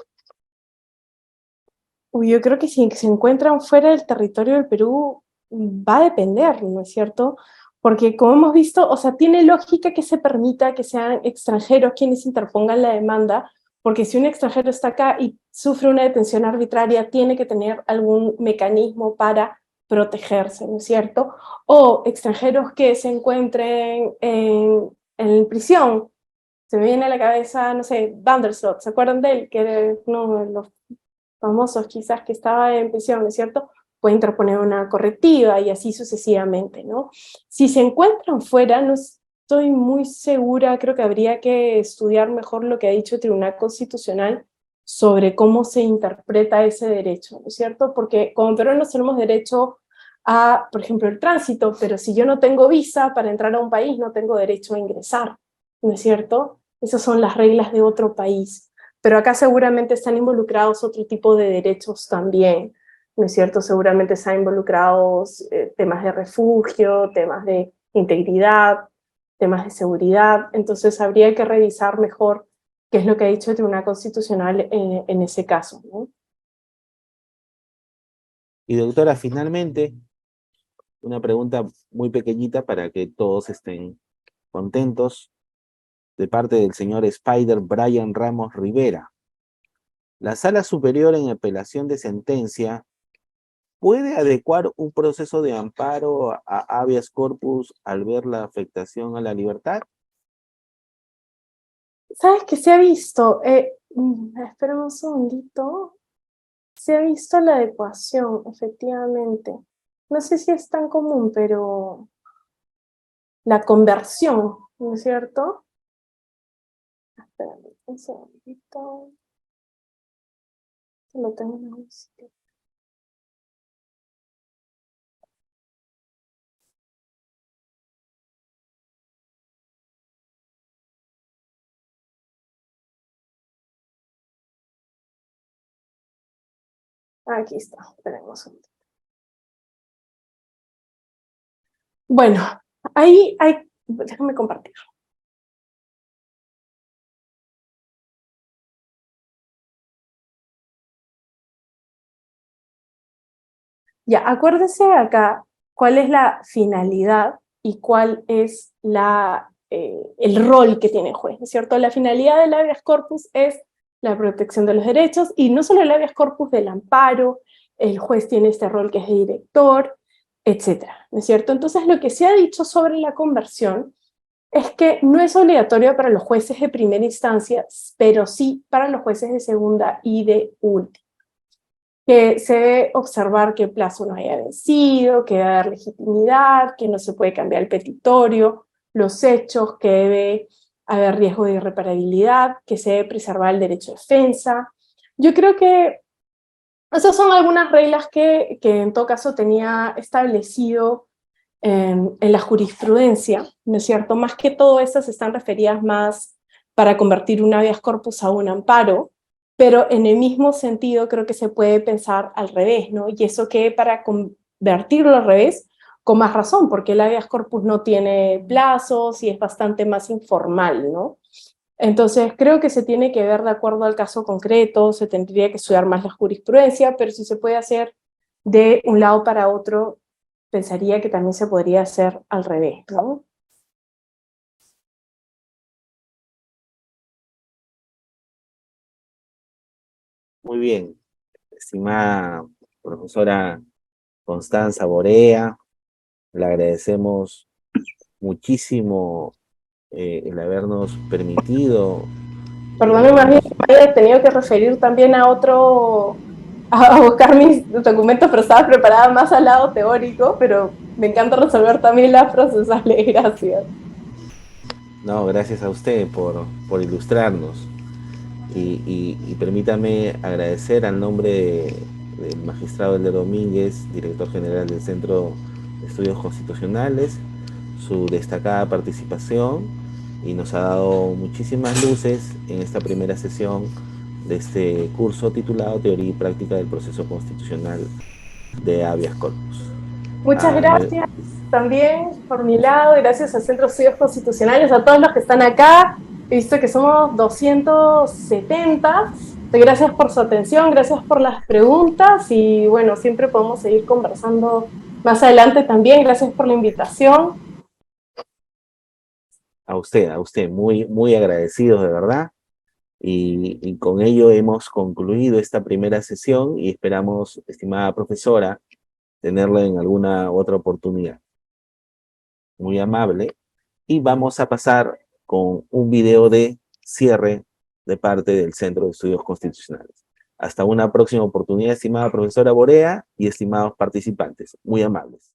Yo creo que si se encuentran fuera del territorio del Perú, va a depender, ¿no es cierto? Porque como hemos visto, o sea, tiene lógica que se permita que sean extranjeros quienes interpongan la demanda, porque si un extranjero está acá y sufre una detención arbitraria, tiene que tener algún mecanismo para protegerse, ¿no es cierto? O extranjeros que se encuentren en prisión. Se me viene a la cabeza, no sé, Vandersloot, ¿se acuerdan de él? Que era uno de los famosos quizás que estaba en prisión, ¿no es cierto? Puede interponer una correctiva y así sucesivamente, ¿no? Si se encuentran fuera, no estoy muy segura, creo que habría que estudiar mejor lo que ha dicho el Tribunal Constitucional sobre cómo se interpreta ese derecho, ¿no es cierto? Porque como peruanos tenemos derecho a, por ejemplo, el tránsito, pero si yo no tengo visa para entrar a un país, no tengo derecho a ingresar, ¿no es cierto? Esas son las reglas de otro país. Pero acá seguramente están involucrados otro tipo de derechos también, ¿no es cierto? Seguramente están involucrados temas de refugio, temas de integridad, temas de seguridad. Entonces habría que revisar mejor qué es lo que ha dicho el Tribunal Constitucional en ese caso, ¿no? Y doctora, finalmente, una pregunta muy pequeñita para que todos estén contentos, de parte del señor Spider Brian Ramos Rivera. La Sala Superior en apelación de sentencia puede adecuar un proceso de amparo a habeas corpus al ver la afectación a la libertad. ¿Sabes qué se ha visto? Espera un segundito. Se ha visto la adecuación, efectivamente. No sé si es tan común, pero la conversión, ¿no es cierto? Espérame un segundito. Lo tengo en algún sitio. Aquí está, tenemos un. Bueno, ahí hay, déjame compartir. Ya, acuérdense acá cuál es la finalidad y cuál es el rol que tiene el juez, ¿no es cierto? La finalidad del habeas corpus es la protección de los derechos, y no solo el habeas corpus del amparo, el juez tiene este rol que es de director, etcétera, ¿no es cierto? Entonces, lo que se ha dicho sobre la conversión es que no es obligatorio para los jueces de primera instancia, pero sí para los jueces de segunda y de última. Que se debe observar que el plazo no haya vencido, que debe haber legitimidad, que no se puede cambiar el petitorio, los hechos, que debe haber riesgo de irreparabilidad, que se debe preservar el derecho de defensa. Yo creo que esas son algunas reglas que en todo caso tenía establecido en la jurisprudencia, ¿no es cierto? Más que todo estas están referidas más para convertir un habeas corpus a un amparo, pero en el mismo sentido creo que se puede pensar al revés, ¿no? Y eso que para convertirlo al revés, con más razón, porque el habeas corpus no tiene plazos y es bastante más informal, ¿no? Entonces creo que se tiene que ver de acuerdo al caso concreto, se tendría que estudiar más la jurisprudencia, pero si se puede hacer de un lado para otro, pensaría que también se podría hacer al revés, ¿no? Muy bien, estimada profesora Constanza Borea, le agradecemos muchísimo el habernos permitido Perdóneme, más bien me haya tenido que referir también a buscar mis documentos, pero estaba preparada más al lado teórico, pero me encanta resolver también las procesales, gracias. No, gracias a usted por ilustrarnos. Y permítame agradecer al nombre del magistrado Elder Domínguez, director general del Centro de Estudios Constitucionales, su destacada participación, y nos ha dado muchísimas luces en esta primera sesión de este curso titulado Teoría y Práctica del Proceso Constitucional de Habeas Corpus. Muchas gracias también por mi lado, gracias al Centro de Estudios Constitucionales, a todos los que están acá. He visto que somos 270. Gracias por su atención, gracias por las preguntas, y bueno, siempre podemos seguir conversando más adelante también. Gracias por la invitación. A usted, muy, muy agradecidos de verdad. Y con ello hemos concluido esta primera sesión y esperamos, estimada profesora, tenerla en alguna otra oportunidad. Muy amable. Y vamos a pasar con un video de cierre de parte del Centro de Estudios Constitucionales. Hasta una próxima oportunidad, estimada profesora Borea y estimados participantes. Muy amables.